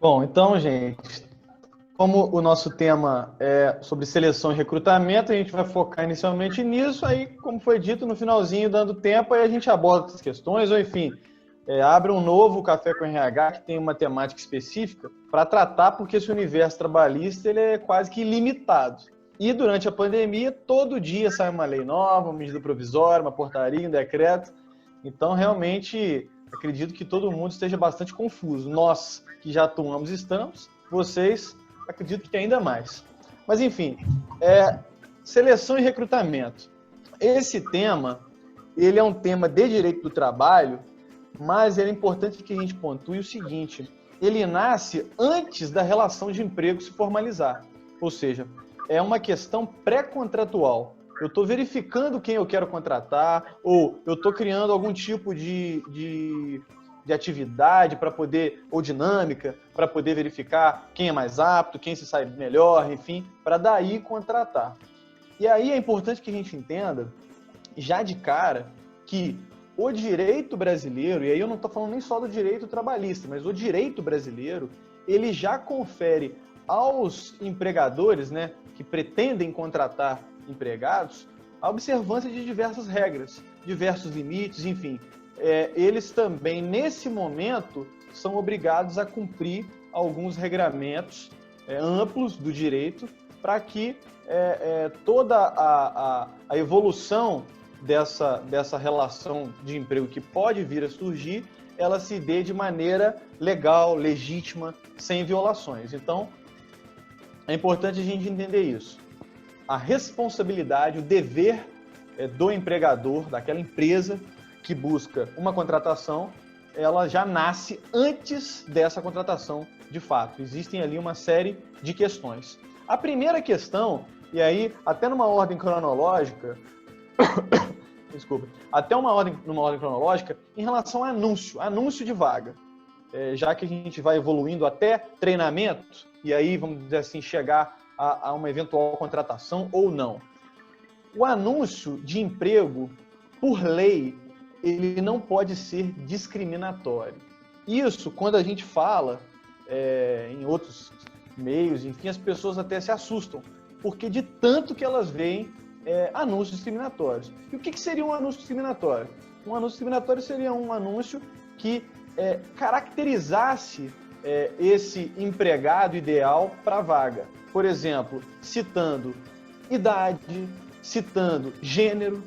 Bom, então, gente, como o nosso tema é sobre seleção e recrutamento, a gente vai focar inicialmente nisso, aí, como foi dito, no finalzinho, dando tempo, aí a gente aborda essas questões, ou enfim, abre um novo Café com RH que tem uma temática específica para tratar, porque esse universo trabalhista ele é quase que ilimitado. E durante a pandemia, todo dia sai uma lei nova, uma medida provisória, uma portaria, um decreto. Então, realmente, acredito que todo mundo esteja bastante confuso. Nós, que já atuamos, estamos. Vocês, acredito que ainda mais. Mas, enfim, seleção e recrutamento. Esse tema, ele é um tema de direito do trabalho, mas é importante que a gente pontue o seguinte: ele nasce antes da relação de emprego se formalizar. Ou seja, é uma questão pré-contratual. Eu estou verificando quem eu quero contratar, ou eu estou criando algum tipo de atividade para poder, ou dinâmica, para poder verificar quem é mais apto, quem se sai melhor, enfim, para daí contratar. E aí é importante que a gente entenda, já de cara, que o direito brasileiro, e aí eu não estou falando nem só do direito trabalhista, mas o direito brasileiro, ele já confere aos empregadores, né, que pretendem contratar empregados, a observância de diversas regras, diversos limites, enfim. Eles também, nesse momento, são obrigados a cumprir alguns regramentos amplos do direito para que toda a evolução dessa relação de emprego que pode vir a surgir, ela se dê de maneira legal, legítima, sem violações. Então, é importante a gente entender isso. A responsabilidade, o dever do empregador, daquela empresa que busca uma contratação, ela já nasce antes dessa contratação de fato. Existem ali uma série de questões. A primeira questão, e aí até numa ordem cronológica, desculpa, numa ordem cronológica, em relação ao anúncio de vaga. Já que a gente vai evoluindo até treinamento, e aí, vamos dizer assim, chegar a uma eventual contratação ou não. O anúncio de emprego, por lei, ele não pode ser discriminatório. Isso, quando a gente fala em outros meios, enfim, as pessoas até se assustam, porque de tanto que elas veem anúncios discriminatórios. E o que seria um anúncio discriminatório? Um anúncio discriminatório seria um anúncio que caracterizasse esse empregado ideal para a vaga. Por exemplo, citando idade, citando gênero,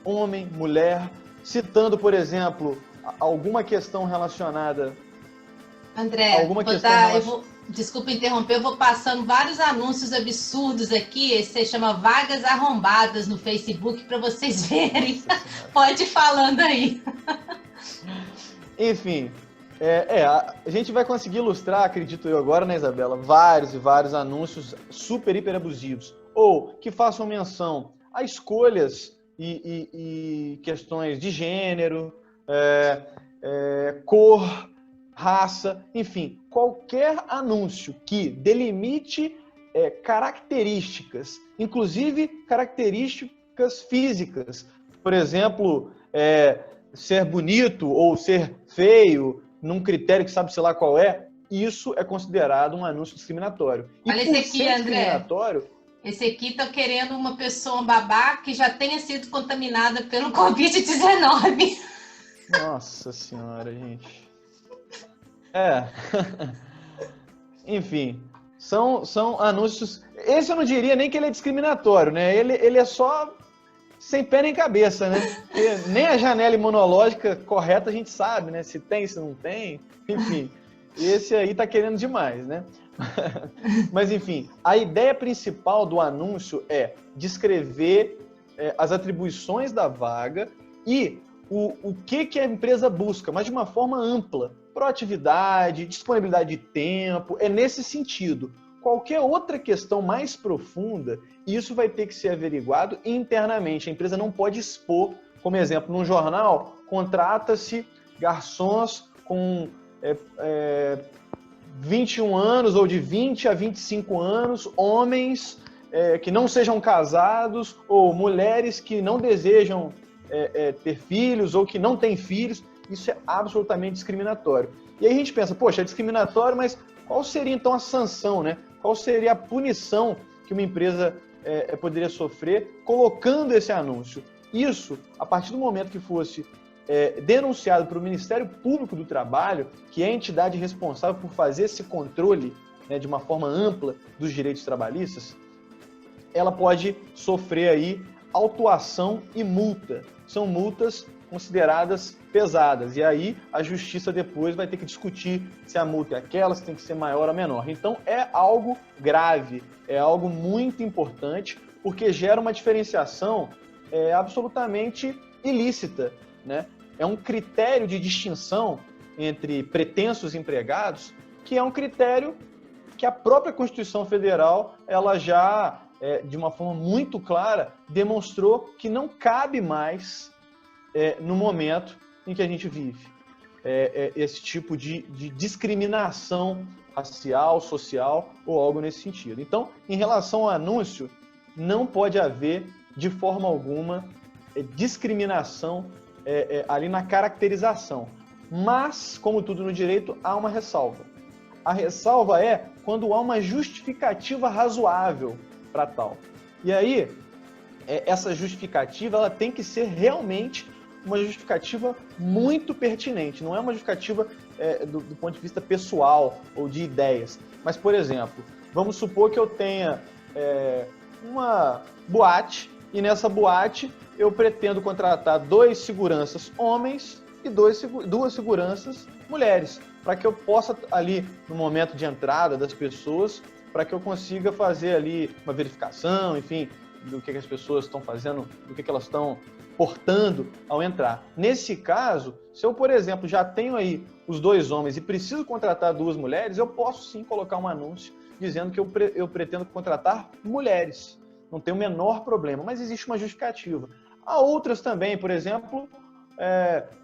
homem, mulher, citando, por exemplo, alguma questão relacionada... André, desculpa interromper, eu vou passando vários anúncios absurdos aqui, esse se chama Vagas Arrombadas no Facebook, para vocês verem. Pode ir falando aí. Enfim, a gente vai conseguir ilustrar, acredito eu agora, né, Isabela, vários e vários anúncios super, hiper abusivos, ou que façam menção a escolhas e questões de gênero, cor, raça, enfim, qualquer anúncio que delimite características, inclusive características físicas, por exemplo, ser bonito ou ser feio, num critério que sabe sei lá qual é, isso é considerado um anúncio discriminatório. E olha esse aqui, André. Esse aqui tá querendo uma pessoa babá que já tenha sido contaminada pelo Covid-19. Nossa senhora, gente. Enfim, são anúncios... Esse eu não diria nem que ele é discriminatório, né? Ele é só sem pé nem cabeça, né? Porque nem a janela imunológica correta a gente sabe, né? Se tem, se não tem, enfim. Esse aí tá querendo demais, né? Mas, enfim, a ideia principal do anúncio é descrever as atribuições da vaga e o que a empresa busca, mas de uma forma ampla. Proatividade, disponibilidade de tempo, é nesse sentido. Qualquer outra questão mais profunda, isso vai ter que ser averiguado internamente. A empresa não pode expor, como exemplo, num jornal, contrata-se garçons com 21 anos ou de 20 a 25 anos, homens que não sejam casados ou mulheres que não desejam ter filhos ou que não têm filhos. Isso é absolutamente discriminatório. E aí a gente pensa, poxa, é discriminatório, mas Qual seria, então, a sanção, né? Qual seria a punição que uma empresa poderia sofrer colocando esse anúncio? Isso, a partir do momento que fosse denunciado para o Ministério Público do Trabalho, que é a entidade responsável por fazer esse controle, né, de uma forma ampla dos direitos trabalhistas, ela pode sofrer aí autuação e multa. São multas consideradas pesadas. E aí a justiça depois vai ter que discutir se a multa é aquela, se tem que ser maior ou menor. Então é algo grave, é algo muito importante, porque gera uma diferenciação absolutamente ilícita, né? É um critério de distinção entre pretensos empregados, que é um critério que a própria Constituição Federal, ela já, de uma forma muito clara, demonstrou que não cabe mais no momento em que a gente vive. Esse tipo de discriminação racial, social ou algo nesse sentido. Então, em relação ao anúncio, não pode haver, de forma alguma, discriminação ali na caracterização. Mas, como tudo no direito, há uma ressalva. A ressalva é quando há uma justificativa razoável para tal. E aí, essa justificativa ela tem que ser realmente uma justificativa muito pertinente. Não é uma justificativa do ponto de vista pessoal ou de ideias. Mas, por exemplo, vamos supor que eu tenha uma boate e nessa boate eu pretendo contratar 2 seguranças homens e 2 seguranças mulheres, para que eu possa ali, no momento de entrada das pessoas, para que eu consiga fazer ali uma verificação, enfim, do que as pessoas estão fazendo, do que elas estão portando ao entrar. Nesse caso, se eu, por exemplo, já tenho aí os 2 homens e preciso contratar 2 mulheres, eu posso sim colocar um anúncio dizendo que eu pretendo contratar mulheres. Não tem o menor problema, mas existe uma justificativa. Há outras também, por exemplo,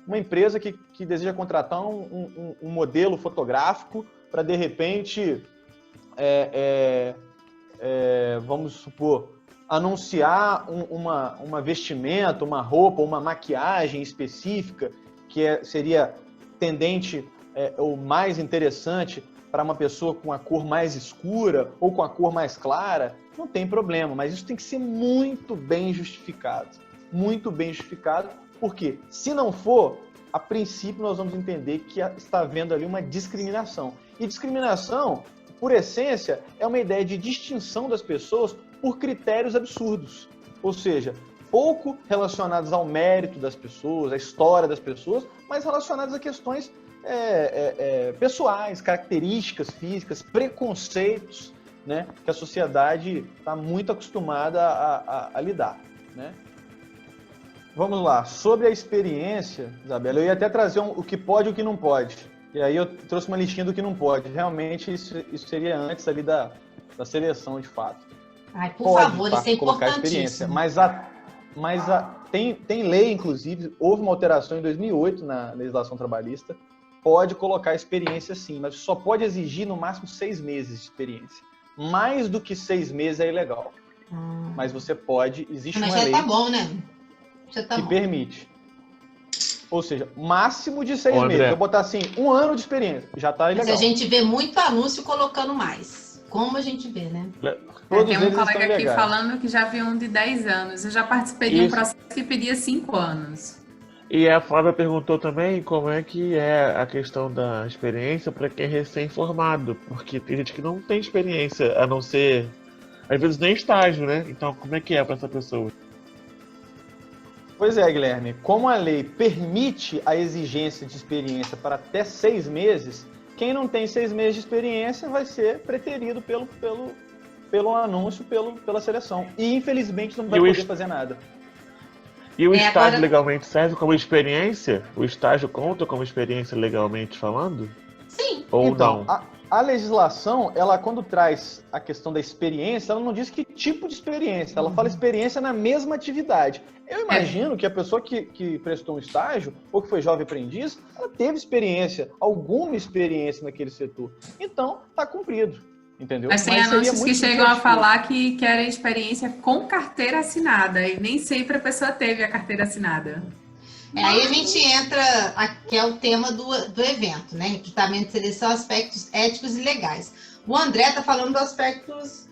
uma empresa que deseja contratar um modelo fotográfico para, de repente, vamos supor, anunciar uma vestimenta, uma roupa, uma maquiagem específica que seria tendente ou mais interessante para uma pessoa com a cor mais escura ou com a cor mais clara, não tem problema, mas isso tem que ser muito bem justificado. Muito bem justificado, porque se não for, a princípio nós vamos entender que está havendo ali uma discriminação. E discriminação, por essência, é uma ideia de distinção das pessoas por critérios absurdos. Ou seja, pouco relacionados ao mérito das pessoas, à história das pessoas, mas relacionados a questões pessoais, características físicas, preconceitos, né, que a sociedade está muito acostumada a lidar, né? Vamos lá, sobre a experiência, Isabela, eu ia até trazer o que pode e o que não pode. E aí eu trouxe uma listinha do que não pode. Realmente isso seria antes ali da seleção, de fato. Ai, por favor, isso é importantíssimo. Mas tem lei, inclusive, houve uma alteração em 2008 na legislação trabalhista, pode colocar experiência sim, mas só pode exigir no máximo 6 meses de experiência. Mais do que 6 meses é ilegal. Mas você pode, existe uma lei... Mas já tá bom, né? Que permite. Ou seja, máximo de 6 meses. Eu botar assim, 1 ano de experiência. Já tá legal. Mas a gente vê muito anúncio colocando mais. Como a gente vê, né? Tem um colega aqui falando que já viu um de 10 anos. Eu já participei de um processo que pedia 5 anos. E a Flávia perguntou também como é que é a questão da experiência para quem é recém-formado. Porque tem gente que não tem experiência, a não ser, às vezes, nem estágio, né? Então, como é que é para essa pessoa? Pois é, Guilherme. Como a lei permite a exigência de experiência para até 6 meses, quem não tem 6 meses de experiência vai ser preterido pelo anúncio, pela seleção. E, infelizmente, não vai poder fazer nada. E o estágio legalmente serve como experiência? O estágio conta como experiência legalmente falando? Sim. Ou então, não? A legislação, ela quando traz a questão da experiência, ela não diz que tipo de experiência, ela fala experiência na mesma atividade. Eu imagino que a pessoa que prestou um estágio, ou que foi jovem aprendiz, ela teve experiência, alguma experiência naquele setor. Então, está cumprido, entendeu? Mas tem anúncios que chegam a falar que querem experiência com carteira assinada, e nem sempre a pessoa teve a carteira assinada. Aí a gente entra, que é o tema do evento, né? Recrutamento e seleção, aspectos éticos e legais. O André está falando dos aspectos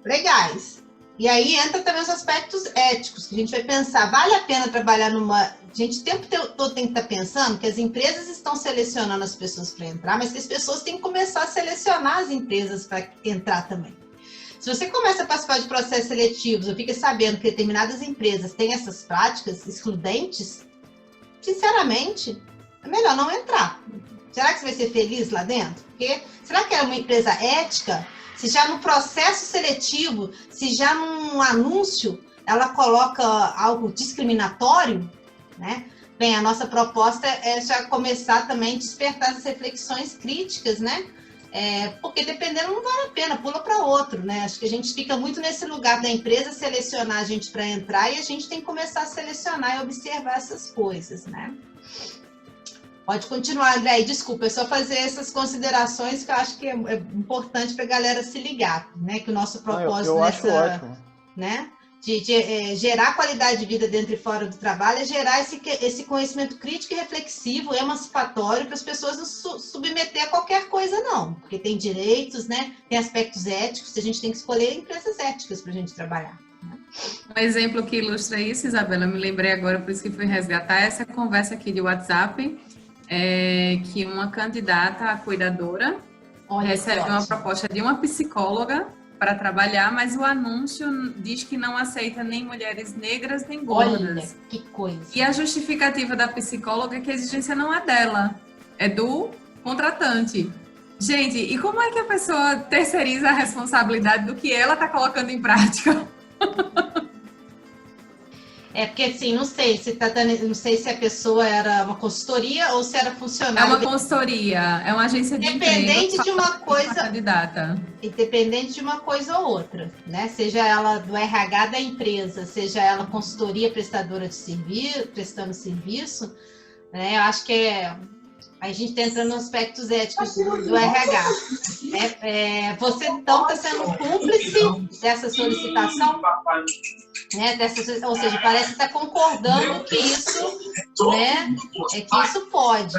legais. E aí entra também os aspectos éticos, que a gente vai pensar, vale a pena trabalhar numa... A gente o tempo todo tem que estar pensando que as empresas estão selecionando as pessoas para entrar, mas que as pessoas têm que começar a selecionar as empresas para entrar também. Se você começa a participar de processos seletivos ou fica sabendo que determinadas empresas têm essas práticas excludentes, sinceramente, é melhor não entrar. Será que você vai ser feliz lá dentro? Porque, será que é uma empresa ética? Se já no processo seletivo, se já num anúncio, ela coloca algo discriminatório, né? Bem, a nossa proposta é já começar também a despertar essas reflexões críticas, né? Porque dependendo não vale a pena, pula para outro, né? Acho que a gente fica muito nesse lugar da empresa selecionar a gente para entrar e a gente tem que começar a selecionar e observar essas coisas, né? Pode continuar, André. E desculpa, é só fazer essas considerações que eu acho que é importante para a galera se ligar, né? Que o nosso propósito eu acho ótimo, né? De gerar qualidade de vida dentro e fora do trabalho é gerar esse conhecimento crítico e reflexivo, emancipatório, para as pessoas não submeter a qualquer coisa, não. Porque tem direitos, né? Tem aspectos éticos, a gente tem que escolher empresas éticas para a gente trabalhar. Um exemplo que ilustra isso, Isabela, eu me lembrei agora, por isso que fui resgatar essa conversa aqui de WhatsApp, que uma candidata a cuidadora recebe uma proposta de uma psicóloga para trabalhar, mas o anúncio diz que não aceita nem mulheres negras nem gordas. Olha, que coisa. E a justificativa da psicóloga é que a exigência não é dela, é do contratante. Gente, e como é que a pessoa terceiriza a responsabilidade do que ela está colocando em prática? Porque assim, não sei se a pessoa era uma consultoria ou se era funcionária. É uma consultoria, é uma agência de independente de uma coisa, candidata. Independente de uma coisa ou outra, né? Seja ela do RH da empresa, seja ela consultoria prestadora de serviço, prestando serviço, né? Eu acho que a gente está entrando nos aspectos éticos do RH. Você, então, está sendo cúmplice dessa solicitação, né? Ou seja, parece estar concordando que isso, né? Que isso pode.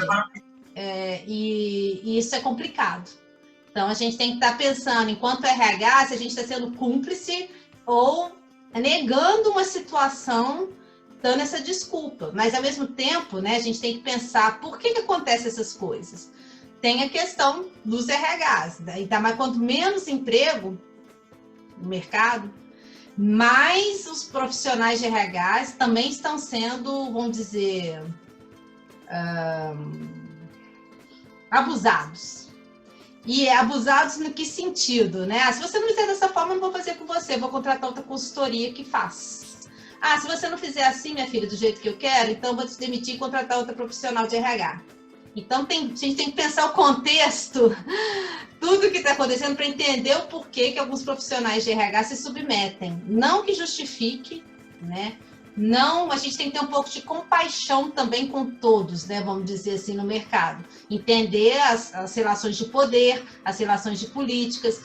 E isso é complicado. Então, a gente tem que estar pensando, enquanto RH, se a gente está sendo cúmplice ou negando uma situação, dando essa desculpa. Mas, ao mesmo tempo, né, a gente tem que pensar por que acontecem essas coisas. Tem a questão dos RHs. Então, mas quanto menos emprego no mercado, mais os profissionais de RHs também estão sendo, vamos dizer, abusados. E abusados no que sentido, né? Se você não fizer dessa forma, eu não vou fazer com você, vou contratar outra consultoria que faz. Se você não fizer assim, minha filha, do jeito que eu quero, então eu vou te demitir e contratar outra profissional de RH. Então, a gente tem que pensar o contexto, tudo que está acontecendo, para entender o porquê que alguns profissionais de RH se submetem. Não que justifique, né? Não, a gente tem que ter um pouco de compaixão também com todos, né? Vamos dizer assim, no mercado. Entender as relações de poder, as relações de políticas,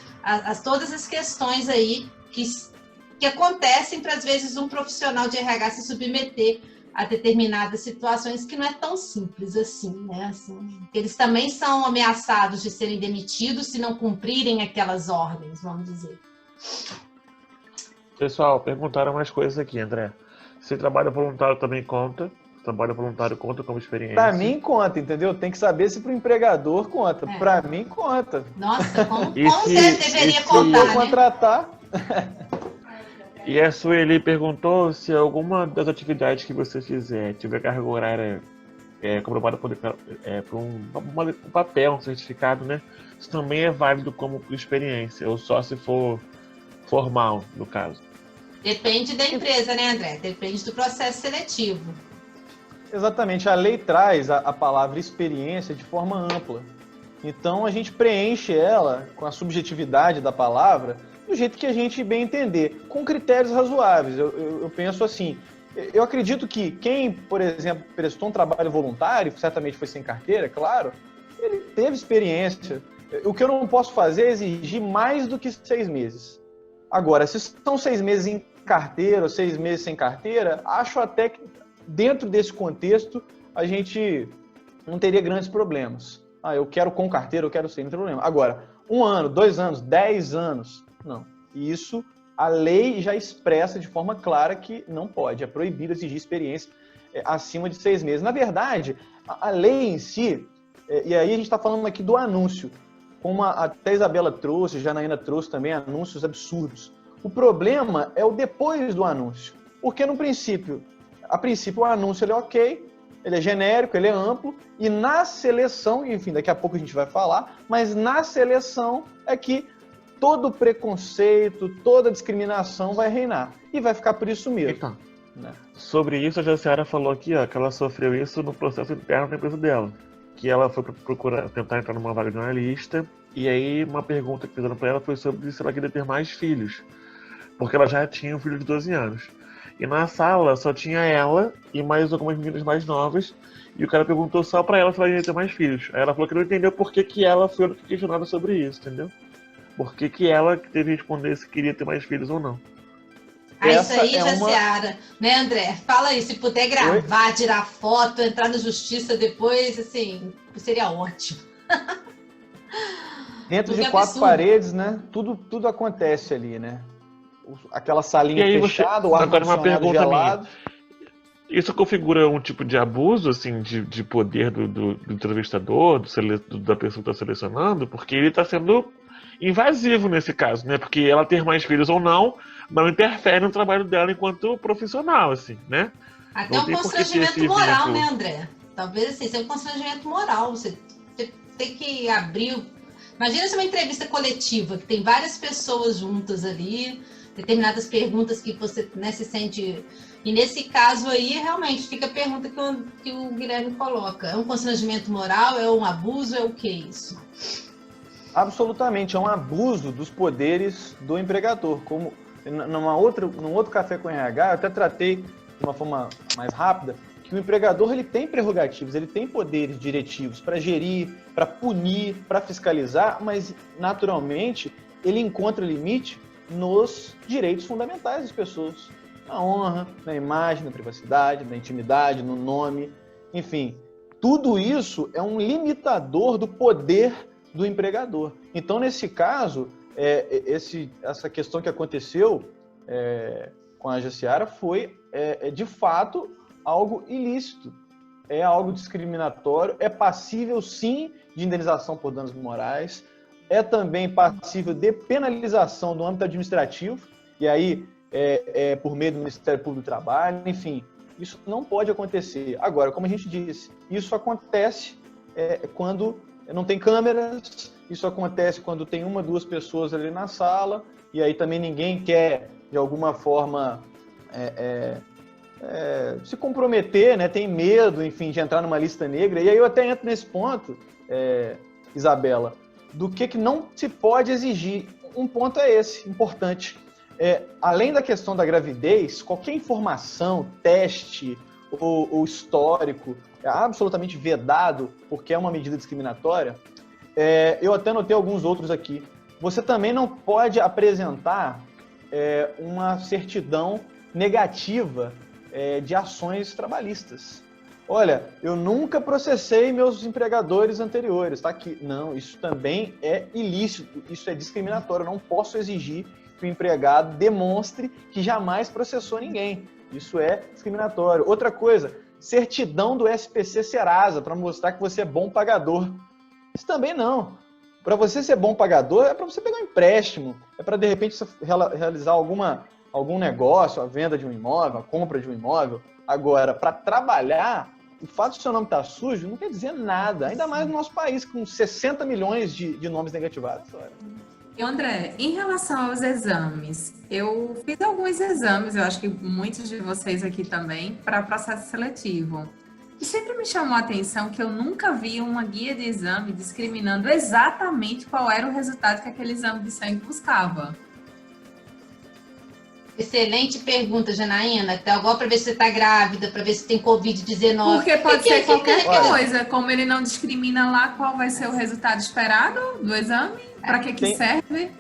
todas as questões aí que acontecem para, às vezes, um profissional de RH se submeter a determinadas situações que não é tão simples assim, né? Assim, eles também são ameaçados de serem demitidos se não cumprirem aquelas ordens, vamos dizer. Pessoal, perguntaram umas coisas aqui, André. Se trabalho voluntário também conta? Trabalho voluntário conta como experiência? Para mim conta, entendeu? Tem que saber se para o empregador conta. Para mim conta. Nossa, como deveria contar, né? Contratar. E a Sueli perguntou se alguma das atividades que você fizer tiver carga horária comprovada por um papel, um certificado, né? Isso também é válido como experiência, ou só se for formal, no caso. Depende da empresa, né, André? Depende do processo seletivo. Exatamente. A lei traz a palavra experiência de forma ampla. Então, a gente preenche ela com a subjetividade da palavra do jeito que a gente bem entender, com critérios razoáveis. Eu penso assim, eu acredito que quem, por exemplo, prestou um trabalho voluntário, certamente foi sem carteira, claro, ele teve experiência. O que eu não posso fazer é exigir mais do que 6 meses. Agora, se são 6 meses em carteira ou 6 meses sem carteira, acho até que dentro desse contexto, a gente não teria grandes problemas. Eu quero com carteira, eu quero sem, não tem problema. Agora, 1 ano, 2 anos, 10 anos, não. E isso, a lei já expressa de forma clara que não pode. É proibido exigir experiência acima de 6 meses. Na verdade, a lei em si, e aí a gente está falando aqui do anúncio, como até a Isabela trouxe, a Janaína trouxe também, anúncios absurdos. O problema é o depois do anúncio. Porque a princípio o anúncio ele é ok, ele é genérico, ele é amplo, e na seleção, enfim, daqui a pouco a gente vai falar, mas na seleção é que todo preconceito, toda discriminação vai reinar. E vai ficar por isso mesmo. Então, né? Sobre isso, a Jaciara falou aqui, ó, que ela sofreu isso no processo interno da empresa dela. Que ela foi procurar tentar entrar numa vaga de analista, e aí uma pergunta que fizeram para ela foi sobre se ela queria ter mais filhos. Porque ela já tinha um filho de 12 anos. E na sala só tinha ela e mais algumas meninas mais novas. E o cara perguntou só pra ela se ela ia ter mais filhos. Aí ela falou que não entendeu por que ela foi questionada sobre isso, entendeu? Por que ela teve que responder se queria ter mais filhos ou não. Isso aí, Jaciara, né, André? Fala aí, se puder gravar, tirar foto, entrar na justiça depois, assim, seria ótimo. Dentro de 4 paredes, né? Tudo acontece ali, né? Aquela salinha fechada, o ar-condicionado gelado. Isso configura um tipo de abuso, assim, de poder do entrevistador, da pessoa que está selecionando, porque ele está sendo invasivo nesse caso, né? Porque ela ter mais filhos ou não interfere no trabalho dela enquanto profissional, assim, né? Até um constrangimento moral, né, André? Talvez, assim, seja um constrangimento moral. Você tem que abrir... Imagina se uma entrevista coletiva, que tem várias pessoas juntas ali, determinadas perguntas que você, né, se sente... E nesse caso aí, realmente, fica a pergunta que o Guilherme coloca. É um constrangimento moral? É um abuso? É o que isso? Absolutamente, é um abuso dos poderes do empregador. Como num outro Café com RH, eu até tratei de uma forma mais rápida, que o empregador ele tem prerrogativas, ele tem poderes diretivos para gerir, para punir, para fiscalizar, mas, naturalmente, ele encontra limite nos direitos fundamentais das pessoas. Na honra, na imagem, na privacidade, na intimidade, no nome, enfim. Tudo isso é um limitador do poder do empregador. Então, nesse caso, essa questão que aconteceu com a Jaciara foi, de fato, algo ilícito. É algo discriminatório, é passível, sim, de indenização por danos morais, é também passível de penalização no âmbito administrativo, e aí por meio do Ministério Público do Trabalho, enfim, isso não pode acontecer. Agora, como a gente disse, isso acontece quando não tem câmeras, isso acontece quando tem 1, 2 pessoas ali na sala, e aí também ninguém quer, de alguma forma, se comprometer, né? Tem medo, enfim, de entrar numa lista negra. E aí eu até entro nesse ponto, Isabela, do que não se pode exigir. Um ponto é esse, importante. Além da questão da gravidez, qualquer informação, teste ou histórico é absolutamente vedado, porque é uma medida discriminatória. Eu até notei alguns outros aqui. Você também não pode apresentar uma certidão negativa de ações trabalhistas. Olha, eu nunca processei meus empregadores anteriores, tá aqui. Não, isso também é ilícito, isso é discriminatório. Eu não posso exigir que o empregado demonstre que jamais processou ninguém. Isso é discriminatório. Outra coisa, certidão do SPC Serasa, para mostrar que você é bom pagador. Isso também não. Para você ser bom pagador, é para você pegar um empréstimo, é para, de repente, você realizar algum negócio, a venda de um imóvel, a compra de um imóvel. Agora, para trabalhar, o fato de seu nome estar sujo não quer dizer nada, ainda mais no nosso país, com 60 milhões de nomes negativados. E André, em relação aos exames, eu fiz alguns exames, eu acho que muitos de vocês aqui também, para processo seletivo. E sempre me chamou a atenção que eu nunca vi uma guia de exame discriminando exatamente qual era o resultado que aquele exame de sangue buscava. Excelente pergunta, Janaína. Até agora para ver se você está grávida, para ver se tem Covid-19. Porque pode ser qualquer coisa. Como ele não discrimina lá qual vai ser o resultado esperado do exame, para que serve?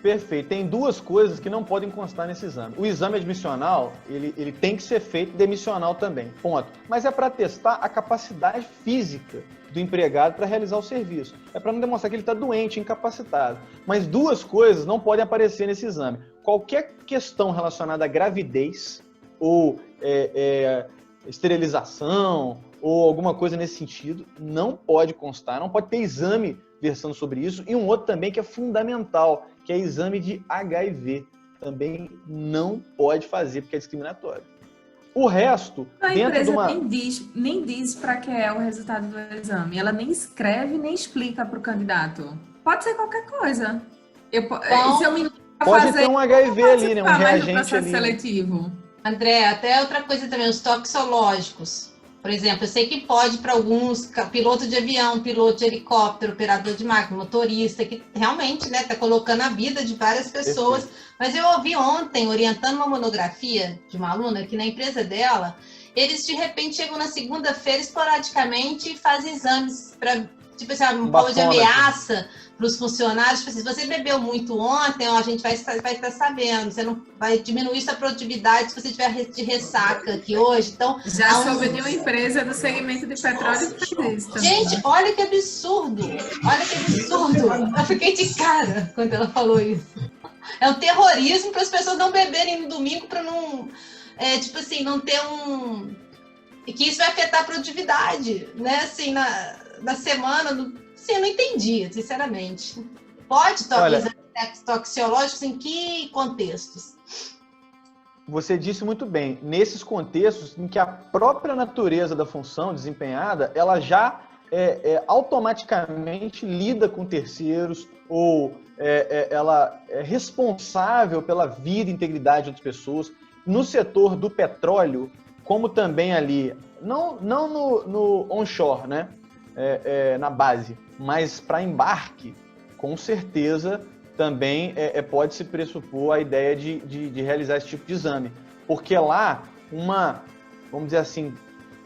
Perfeito. Tem duas coisas que não podem constar nesse exame. O exame admissional, ele tem que ser feito demissional também, ponto. Mas é para testar a capacidade física do empregado para realizar o serviço. É para não demonstrar que ele está doente, incapacitado. Mas duas coisas não podem aparecer nesse exame. Qualquer questão relacionada à gravidez ou esterilização ou alguma coisa nesse sentido não pode constar, não pode ter exame versando sobre isso. E um outro também que é fundamental, que é exame de HIV. Também não pode fazer, porque é discriminatório. O resto, a empresa nem diz para que é o resultado do exame. Ela nem escreve, nem explica para o candidato. Pode ser qualquer coisa. Pode ter um HIV ali, né? Um reagente ali. Seletivo. André, até outra coisa também, os toxicológicos. Por exemplo, eu sei que pode para alguns, piloto de avião, piloto de helicóptero, operador de máquina, motorista, que realmente está colocando a vida de várias pessoas. Perfeito. Mas eu ouvi ontem, orientando uma monografia de uma aluna, que na empresa dela, eles de repente chegam na segunda-feira esporadicamente e fazem exames para, tipo assim, um pouco de ameaça para os funcionários. Tipo assim, se você bebeu muito ontem, a gente vai estar sabendo, você não vai diminuir sua produtividade se você tiver de ressaca aqui hoje. Então, já soube de uma empresa do segmento de petróleo que fez isso. Gente, olha que absurdo! Olha que absurdo! Eu fiquei de cara quando ela falou isso. É um terrorismo para as pessoas não beberem no domingo para não, tipo assim, não ter um... que isso vai afetar a produtividade, né? Assim, na semana... Sim, eu não entendi, sinceramente. Pode toxicológicos em que contextos? Você disse muito bem, nesses contextos em que a própria natureza da função desempenhada, ela já automaticamente lida com terceiros ou ela é responsável pela vida e integridade de outras pessoas. No setor do petróleo, como também ali, não no onshore, né? Na base, mas para embarque, com certeza também pode-se pressupor a ideia de realizar esse tipo de exame. Porque lá, vamos dizer assim,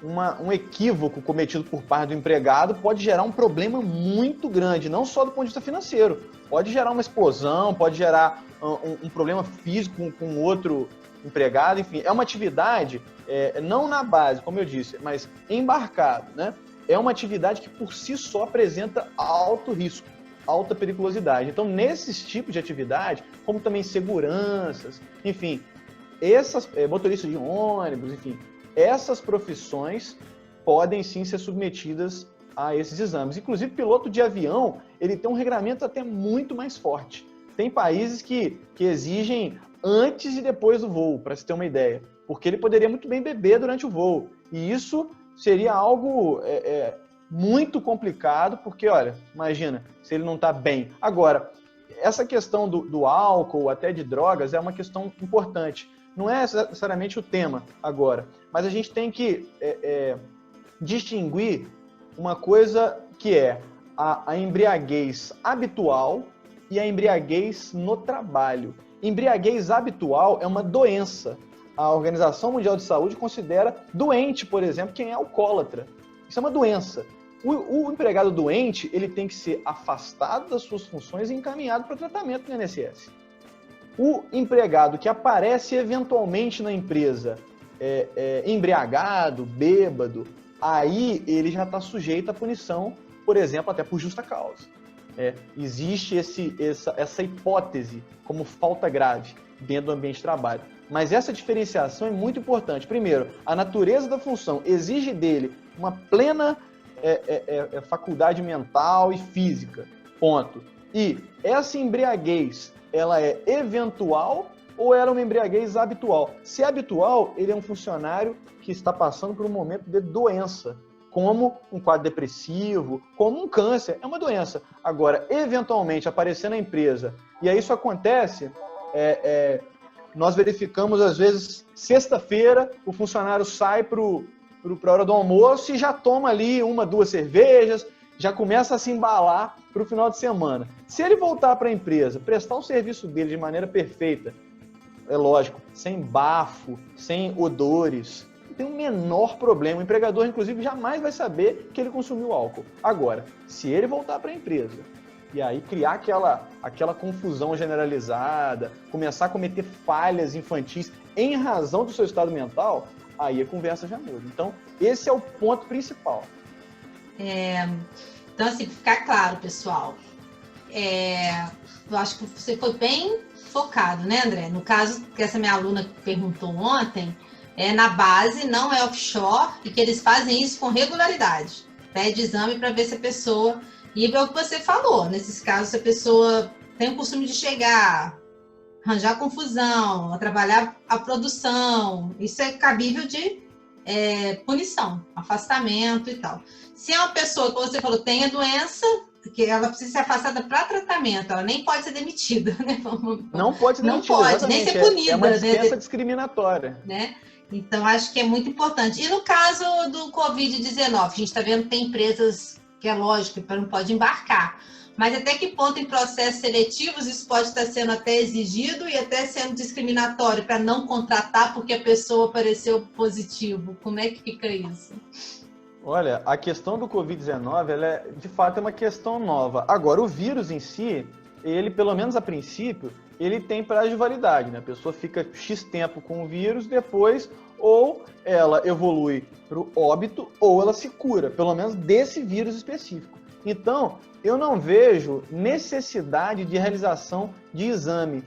um equívoco cometido por parte do empregado pode gerar um problema muito grande, não só do ponto de vista financeiro, pode gerar uma explosão, pode gerar um problema físico com outro empregado, enfim, é uma atividade, não na base, como eu disse, mas embarcado, né? É uma atividade que por si só apresenta alto risco, alta periculosidade. Então, nesses tipos de atividade, como também seguranças, enfim, essas motoristas de ônibus, enfim, essas profissões podem sim ser submetidas a esses exames. Inclusive, piloto de avião, ele tem um regramento até muito mais forte. Tem países que exigem antes e depois do voo, para se ter uma ideia, porque ele poderia muito bem beber durante o voo. E isso seria algo muito complicado, porque, olha, imagina, se ele não está bem. Agora, essa questão do álcool, até de drogas, é uma questão importante. Não é necessariamente o tema agora, mas a gente tem que distinguir uma coisa que é a embriaguez habitual e a embriaguez no trabalho. Embriaguez habitual é uma doença. A Organização Mundial de Saúde considera doente, por exemplo, quem é alcoólatra. Isso é uma doença. O empregado doente, ele tem que ser afastado das suas funções e encaminhado para tratamento no INSS. O empregado que aparece eventualmente na empresa embriagado, bêbado, aí ele já está sujeito à punição, por exemplo, até por justa causa. Existe essa hipótese como falta grave dentro do ambiente de trabalho. Mas essa diferenciação é muito importante. Primeiro, a natureza da função exige dele uma plena faculdade mental e física, ponto. E essa embriaguez, ela é eventual ou ela é uma embriaguez habitual? Se é habitual, ele é um funcionário que está passando por um momento de doença, como um quadro depressivo, como um câncer, é uma doença. Agora, eventualmente, aparecer na empresa, e aí isso acontece... Nós verificamos, às vezes, sexta-feira, o funcionário sai para a hora do almoço e já toma ali 1, 2 cervejas, já começa a se embalar para o final de semana. Se ele voltar para a empresa, prestar o serviço dele de maneira perfeita, é lógico, sem bafo, sem odores, não tem o menor problema. O empregador, inclusive, jamais vai saber que ele consumiu álcool. Agora, se ele voltar para a empresa e aí criar aquela confusão generalizada, começar a cometer falhas infantis em razão do seu estado mental, aí a conversa já muda. Então, esse é o ponto principal. Então, assim, para ficar claro, pessoal, eu acho que você foi bem focado, né, André? No caso que essa minha aluna perguntou ontem, na base, não é offshore, e que eles fazem isso com regularidade. Pede exame para ver se a pessoa... E é o que você falou, nesses casos, se a pessoa tem o costume de chegar, arranjar confusão, trabalhar a produção, isso é cabível de punição, afastamento e tal. Se é uma pessoa que você falou tem a doença, que ela precisa ser afastada para tratamento, ela nem pode ser demitida, né? Não pode ser demitida, não pode nem ser punida. É uma dispensa discriminatória. Né? Então, acho que é muito importante. E no caso do Covid-19, a gente está vendo que tem empresas que é lógico que não pode embarcar, mas até que ponto em processos seletivos isso pode estar sendo até exigido e até sendo discriminatório para não contratar porque a pessoa apareceu positivo? Como é que fica isso? Olha, a questão do Covid-19, ela de fato é uma questão nova. Agora, o vírus em si, ele, pelo menos a princípio, ele tem prazo de validade, né? A pessoa fica X tempo com o vírus, depois ou ela evolui para o óbito ou ela se cura, pelo menos desse vírus específico. Então, eu não vejo necessidade de realização de exame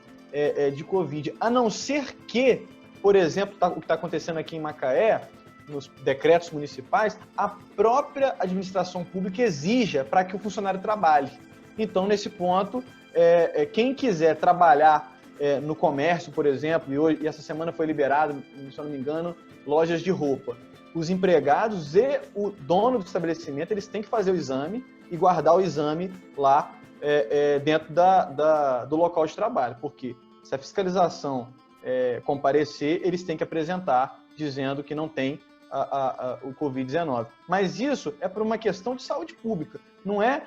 de Covid, a não ser que, por exemplo, o que está acontecendo aqui em Macaé, nos decretos municipais, a própria administração pública exija para que o funcionário trabalhe. Então, nesse ponto, quem quiser trabalhar no comércio, por exemplo, e essa semana foi liberado, se eu não me engano, lojas de roupa. Os empregados e o dono do estabelecimento, eles têm que fazer o exame e guardar o exame lá dentro do local de trabalho. Porque se a fiscalização comparecer, eles têm que apresentar dizendo que não tem o Covid-19. Mas isso é por uma questão de saúde pública, não é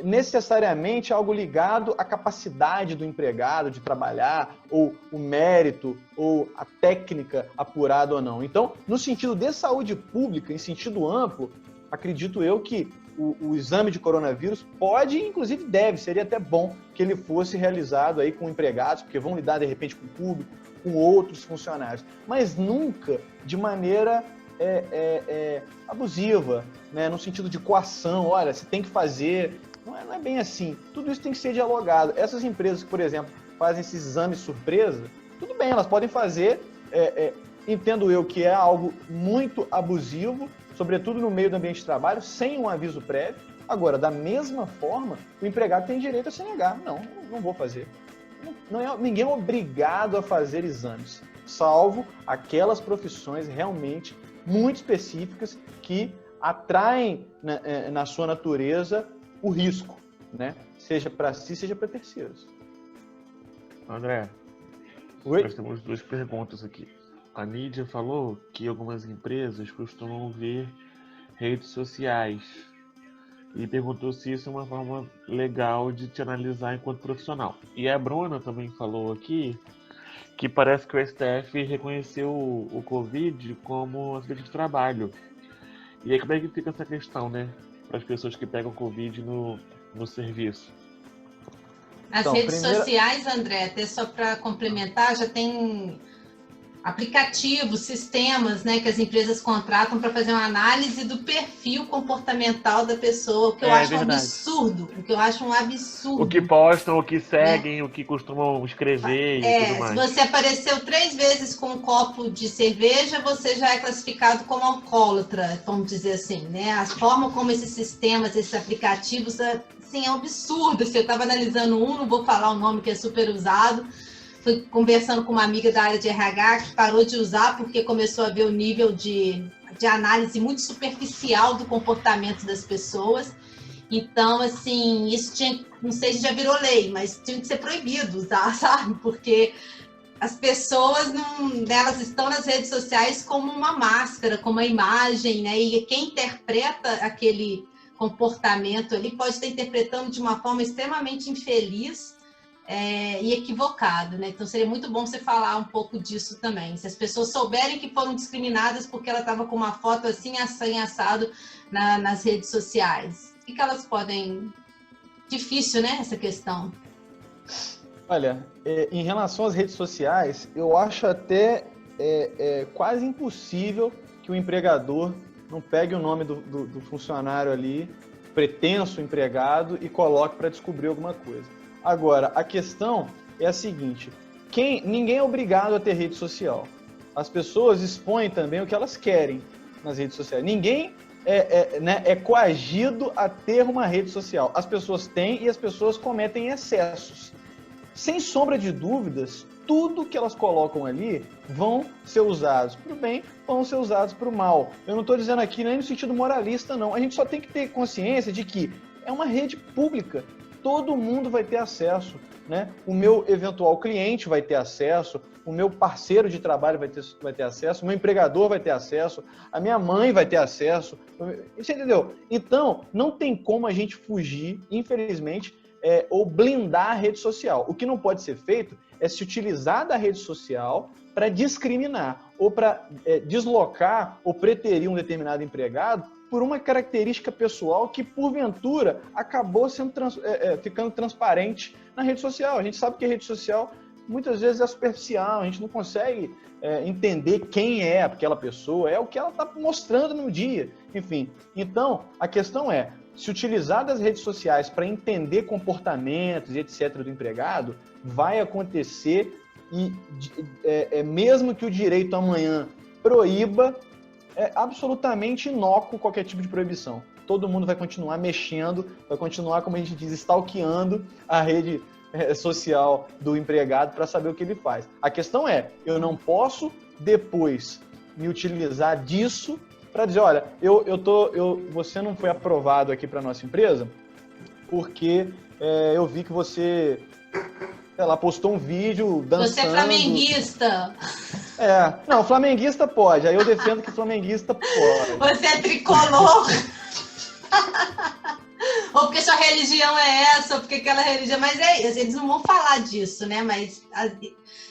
necessariamente algo ligado à capacidade do empregado de trabalhar, ou o mérito, ou a técnica apurada ou não. Então, no sentido de saúde pública, em sentido amplo, acredito eu que o exame de coronavírus pode, inclusive deve, seria até bom que ele fosse realizado aí com empregados, porque vão lidar de repente com o público, com outros funcionários, mas nunca de maneira abusiva, né? No sentido de coação, olha, você tem que fazer, não é bem assim, tudo isso tem que ser dialogado. Essas empresas que, por exemplo, fazem esses exames surpresa, tudo bem, elas podem fazer, entendo eu que é algo muito abusivo, sobretudo no meio do ambiente de trabalho, sem um aviso prévio. Agora, da mesma forma, o empregado tem direito a se negar. Não vou fazer. Ninguém é obrigado a fazer exames, salvo aquelas profissões realmente muito específicas que atraem na sua natureza o risco, né? Seja para si, seja para terceiros. André, Oi? Nós temos duas perguntas aqui. A Nídia falou que algumas empresas costumam ver redes sociais e perguntou se isso é uma forma legal de te analisar enquanto profissional. E a Bruna também falou aqui que parece que o STF reconheceu o Covid como acidente de trabalho. E aí como é que fica essa questão, né? Para as pessoas que pegam Covid no serviço. As redes sociais, André, até só para complementar, já tem aplicativos, sistemas, né, que as empresas contratam para fazer uma análise do perfil comportamental da pessoa, o que eu acho um absurdo, O que postam, o que seguem, o que costumam escrever e tudo mais. Se você apareceu 3 vezes com um copo de cerveja, você já é classificado como alcoólatra, vamos dizer assim, né? A forma como esses sistemas, esses aplicativos, assim, é um absurdo. Eu estava analisando não vou falar o nome, que é super usado. Fui conversando com uma amiga da área de RH que parou de usar porque começou a ver o nível de análise muito superficial do comportamento das pessoas. Então, assim, isso tinha, não sei se já virou lei, mas tinha que ser proibido usar, sabe? Porque as pessoas, elas estão nas redes sociais como uma máscara, como uma imagem, né? E quem interpreta aquele comportamento ali pode estar interpretando de uma forma extremamente infeliz e equivocado, né? Então seria muito bom você falar um pouco disso também. Se as pessoas souberem que foram discriminadas porque ela estava com uma foto assim assado nas redes sociais, o que elas podem difícil, né, essa questão. Olha, em relação às redes sociais, eu acho até quase impossível que o empregador não pegue o nome do funcionário ali, pretenso empregado, e coloque para descobrir alguma coisa. Agora, a questão é a seguinte, ninguém é obrigado a ter rede social. As pessoas expõem também o que elas querem nas redes sociais. Ninguém é coagido a ter uma rede social. As pessoas têm e as pessoas cometem excessos. Sem sombra de dúvidas, tudo que elas colocam ali vão ser usados para o bem, vão ser usados para o mal. Eu não estou dizendo aqui nem no sentido moralista, não. A gente só tem que ter consciência de que é uma rede pública. Todo mundo vai ter acesso, né? O meu eventual cliente vai ter acesso, o meu parceiro de trabalho vai ter acesso, o meu empregador vai ter acesso, a minha mãe vai ter acesso. Você entendeu? Então, não tem como a gente fugir, infelizmente, ou blindar a rede social. O que não pode ser feito é se utilizar da rede social para discriminar ou para deslocar ou preterir um determinado empregado por uma característica pessoal que, porventura, acabou sendo ficando transparente na rede social. A gente sabe que a rede social muitas vezes é superficial, a gente não consegue entender quem é aquela pessoa, é o que ela está mostrando no dia. Enfim, então, a questão é, se utilizar das redes sociais para entender comportamentos e etc. do empregado, vai acontecer e mesmo que o direito amanhã proíba, é absolutamente inócuo qualquer tipo de proibição. Todo mundo vai continuar mexendo, vai continuar, como a gente diz, stalkeando a rede social do empregado para saber o que ele faz. A questão é, eu não posso depois me utilizar disso para dizer, olha, você não foi aprovado aqui para nossa empresa porque eu vi que você, sei lá, postou um vídeo dançando. Você é flamenguista. Não, flamenguista pode. Aí eu defendo que flamenguista pode. Você é tricolor. Ou porque sua religião é essa, ou porque aquela religião... Mas eles não vão falar disso, né? Mas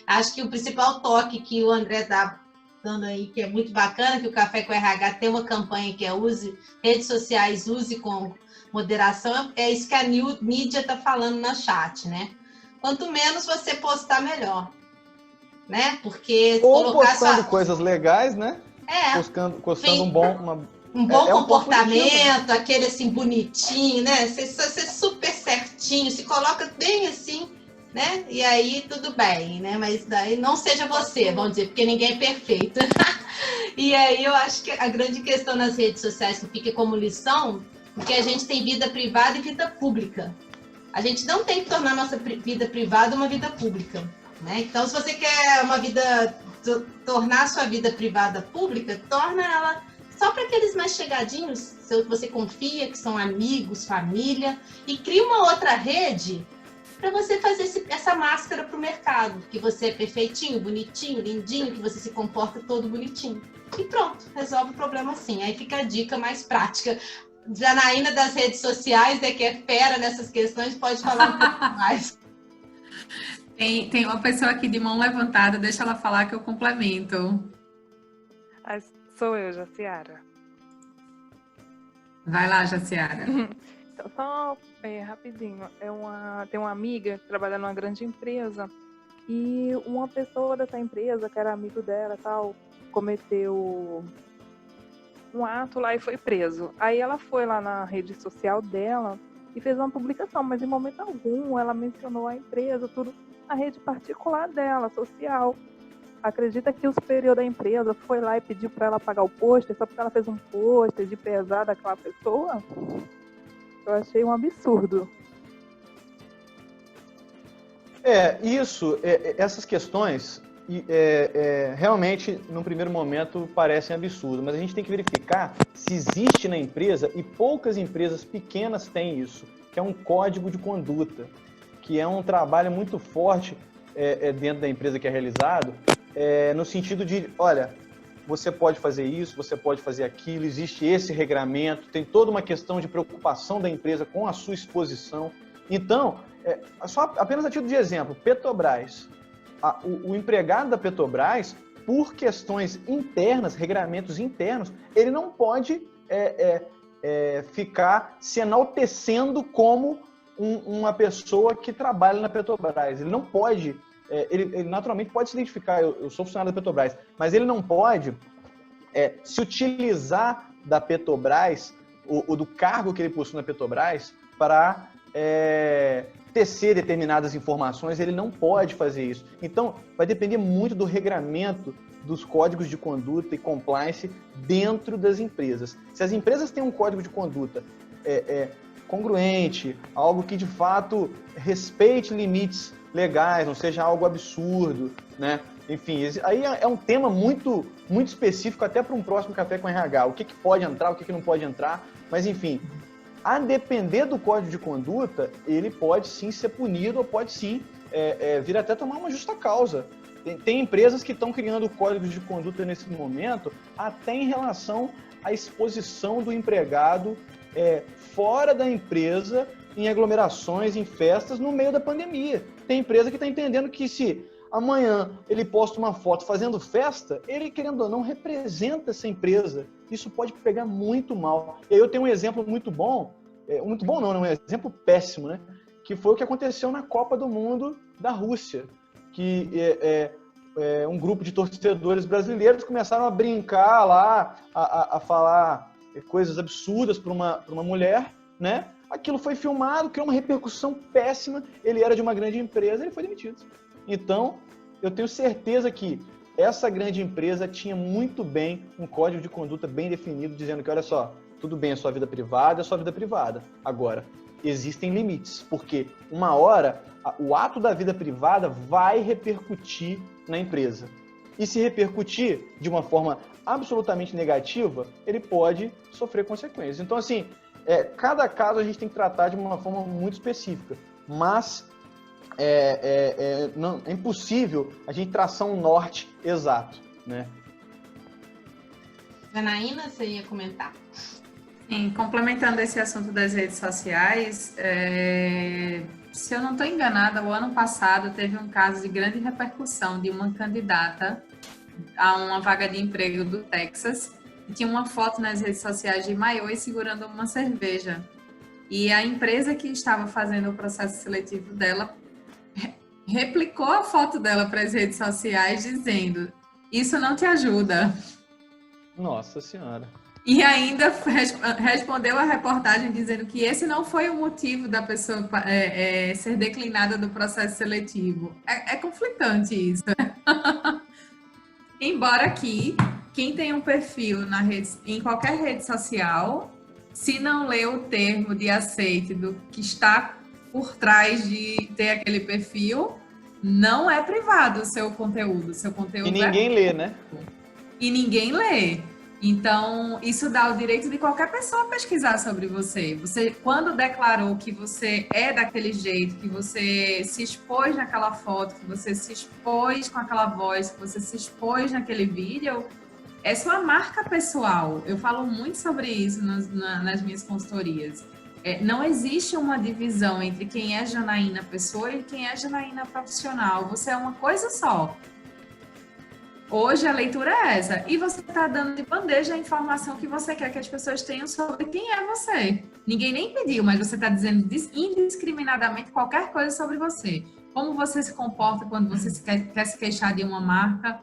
acho que o principal toque que o André está dando aí, que é muito bacana, que o Café com RH tem uma campanha que é use redes sociais, use com moderação, é isso que a New Media está falando na chat, né? Quanto menos você postar, melhor. Né? Porque ou postando coisas legais, né? Postando um bom comportamento, aquele assim bonitinho, né? Você ser super certinho, se coloca bem assim, né? E aí tudo bem, né? Mas daí não seja você, vamos dizer, porque ninguém é perfeito. E aí eu acho que a grande questão nas redes sociais que fica como lição é que a gente tem vida privada e vida pública. A gente não tem que tornar nossa vida privada uma vida pública. Né? Então, se você quer tornar a sua vida privada pública, torna ela só para aqueles mais chegadinhos, que você confia, que são amigos, família, e cria uma outra rede para você fazer essa máscara para o mercado, que você é perfeitinho, bonitinho, lindinho, que você se comporta todo bonitinho. E pronto, resolve o problema assim. Aí fica a dica mais prática. Janaína das redes sociais, que é fera nessas questões, pode falar um pouco mais. Tem uma pessoa aqui de mão levantada, deixa ela falar que eu complemento. Sou eu, Jaciara. Vai lá, Jaciara. Então, só rapidinho, tem uma amiga que trabalha numa grande empresa e uma pessoa dessa empresa, que era amigo dela, tal, cometeu um ato lá e foi preso. Aí ela foi lá na rede social dela e fez uma publicação, mas em momento algum ela mencionou a empresa, tudo na rede particular dela, social. Acredita que o superior da empresa foi lá e pediu para ela pagar o pôster só porque ela fez um pôster de pesar daquela pessoa? Eu achei um absurdo. Essas questões realmente, num primeiro momento, parecem absurdas, mas a gente tem que verificar se existe na empresa, e poucas empresas pequenas têm isso, que é um código de conduta, que é um trabalho muito forte dentro da empresa que é realizado, no sentido de, olha, você pode fazer isso, você pode fazer aquilo, existe esse regramento, tem toda uma questão de preocupação da empresa com a sua exposição. Então, apenas a título de exemplo, Petrobras. O empregado da Petrobras, por questões internas, regramentos internos, ele não pode ficar se enaltecendo como uma pessoa que trabalha na Petrobras. Ele não pode, ele naturalmente pode se identificar, eu sou funcionário da Petrobras, mas ele não pode se utilizar da Petrobras, ou do cargo que ele possui na Petrobras, para tecer determinadas informações. Ele não pode fazer isso. Então, vai depender muito do regramento dos códigos de conduta e compliance dentro das empresas. Se as empresas têm um código de conduta congruente, algo que de fato respeite limites legais, não seja algo absurdo, né? Enfim, aí é um tema muito, muito específico até para um próximo Café com RH. O que pode entrar, o que não pode entrar, mas enfim, a depender do código de conduta, ele pode sim ser punido ou pode sim vir até tomar uma justa causa. Tem empresas que estão criando códigos de conduta nesse momento até em relação à exposição do empregado fora da empresa, em aglomerações, em festas, no meio da pandemia. Tem empresa que está entendendo que se amanhã ele posta uma foto fazendo festa, ele, querendo ou não, representa essa empresa. Isso pode pegar muito mal. E aí eu tenho um exemplo muito bom não, um exemplo péssimo, né? Que foi o que aconteceu na Copa do Mundo da Rússia, que um grupo de torcedores brasileiros começaram a brincar lá, a falar coisas absurdas para uma mulher, né? Aquilo foi filmado, criou uma repercussão péssima, ele era de uma grande empresa, ele foi demitido. Então, eu tenho certeza que essa grande empresa tinha muito bem um código de conduta bem definido, dizendo que, olha só, tudo bem, a sua vida privada é a sua vida privada. Agora, existem limites, porque uma hora o ato da vida privada vai repercutir na empresa. E se repercutir de uma forma absolutamente negativa, ele pode sofrer consequências. Então, assim, cada caso a gente tem que tratar de uma forma muito específica, mas é impossível a gente traçar um norte exato, né? Janaína, você ia comentar? Sim, complementando esse assunto das redes sociais, se eu não estou enganada, o ano passado teve um caso de grande repercussão de uma candidata a uma vaga de emprego do Texas, que tinha uma foto nas redes sociais de maiô e segurando uma cerveja. E a empresa que estava fazendo o processo seletivo dela replicou a foto dela para as redes sociais dizendo: isso não te ajuda. Nossa Senhora. E ainda respondeu a reportagem dizendo que esse não foi o motivo da pessoa ser declinada do processo seletivo. É conflitante isso. Embora que quem tem um perfil em qualquer rede social, se não lê o termo de aceite do que está por trás de ter aquele perfil, não é privado o seu conteúdo. E ninguém lê, né? E ninguém lê. Então, isso dá o direito de qualquer pessoa pesquisar sobre você. Você, quando declarou que você é daquele jeito, que você se expôs naquela foto, que você se expôs com aquela voz, que você se expôs naquele vídeo, é sua marca pessoal. Eu falo muito sobre isso nas minhas consultorias. Não existe uma divisão entre quem é Janaína pessoa e quem é Janaína profissional. Você é uma coisa só. Hoje a leitura é essa. E você está dando de bandeja a informação que você quer que as pessoas tenham sobre quem é você. Ninguém nem pediu, mas você está dizendo indiscriminadamente qualquer coisa sobre você. Como você se comporta quando você quer se queixar de uma marca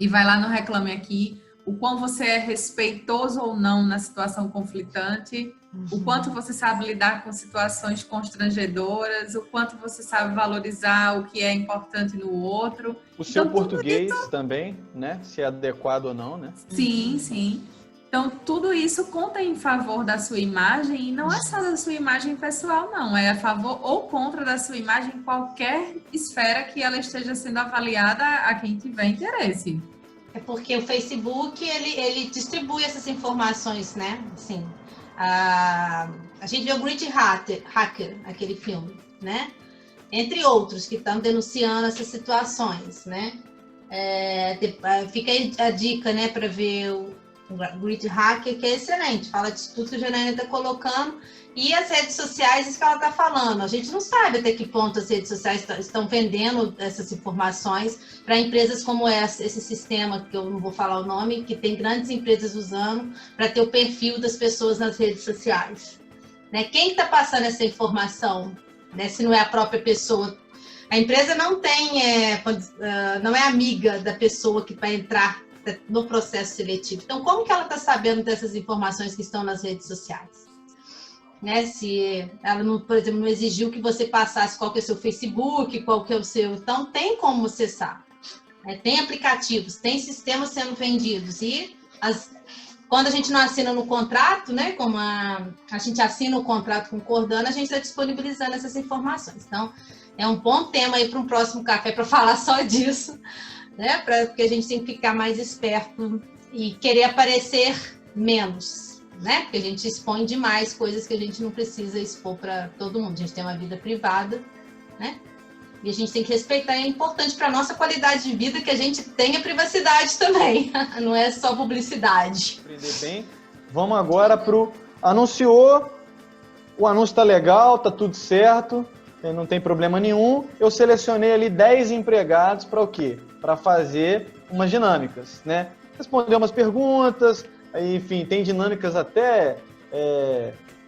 e vai lá no Reclame Aqui. O quão você é respeitoso ou não na situação conflitante, o quanto você sabe lidar com situações constrangedoras, o quanto você sabe valorizar o que é importante no outro. O seu português também, né? Se é adequado ou não, né? Sim, sim. Então, tudo isso conta em favor da sua imagem e não é só da sua imagem pessoal, não. É a favor ou contra da sua imagem em qualquer esfera que ela esteja sendo avaliada a quem tiver interesse. É porque o Facebook, ele distribui essas informações, né? Assim, a gente vê o Great Hacker, aquele filme, né? Entre outros que estão denunciando essas situações, né? Fica aí a dica, né, para ver o Great Hacker, que é excelente, fala de tudo que a Janaína está colocando, e as redes sociais, isso que ela está falando. A gente não sabe até que ponto as redes sociais estão vendendo essas informações para empresas como esse sistema, que eu não vou falar o nome, que tem grandes empresas usando para ter o perfil das pessoas nas redes sociais. né? Quem está passando essa informação, né? Se não é a própria pessoa. A empresa não não é amiga da pessoa que vai entrar no processo seletivo. Então, como que ela está sabendo dessas informações que estão nas redes sociais? Né? Se ela, não, por exemplo, não exigiu que você passasse qual que é o seu Facebook, qual que é o seu... Então, tem como acessar. Né? Tem aplicativos, tem sistemas sendo vendidos. E quando a gente não assina no contrato, né? Como a gente assina o contrato com o Cordano, a gente está disponibilizando essas informações. Então, é um bom tema aí para um próximo café para falar só disso. Né? Porque a gente tem que ficar mais esperto e querer aparecer menos, né? Porque a gente expõe demais coisas que a gente não precisa expor para todo mundo. A gente tem uma vida privada, né? E a gente tem que respeitar. É importante para a nossa qualidade de vida que a gente tenha privacidade também. Não é só publicidade. Aprender bem. Vamos agora pro anunciou. O anúncio tá legal, tá tudo certo. Não tem problema nenhum. Eu selecionei ali 10 empregados para o quê? Para fazer umas dinâmicas, né? Responder umas perguntas, enfim, tem dinâmicas até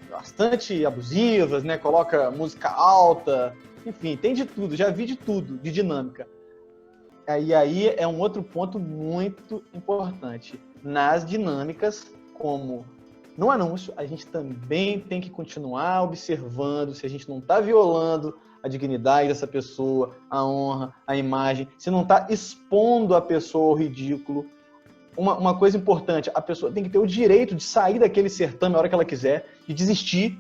bastante abusivas, né? Coloca música alta, enfim, tem de tudo, já vi de tudo, de dinâmica. E aí é um outro ponto muito importante. Nas dinâmicas, como no anúncio, a gente também tem que continuar observando se a gente não está violando a dignidade dessa pessoa, a honra, a imagem, se não está expondo a pessoa ao ridículo. Uma coisa importante, a pessoa tem que ter o direito de sair daquele certame a hora que ela quiser, de desistir.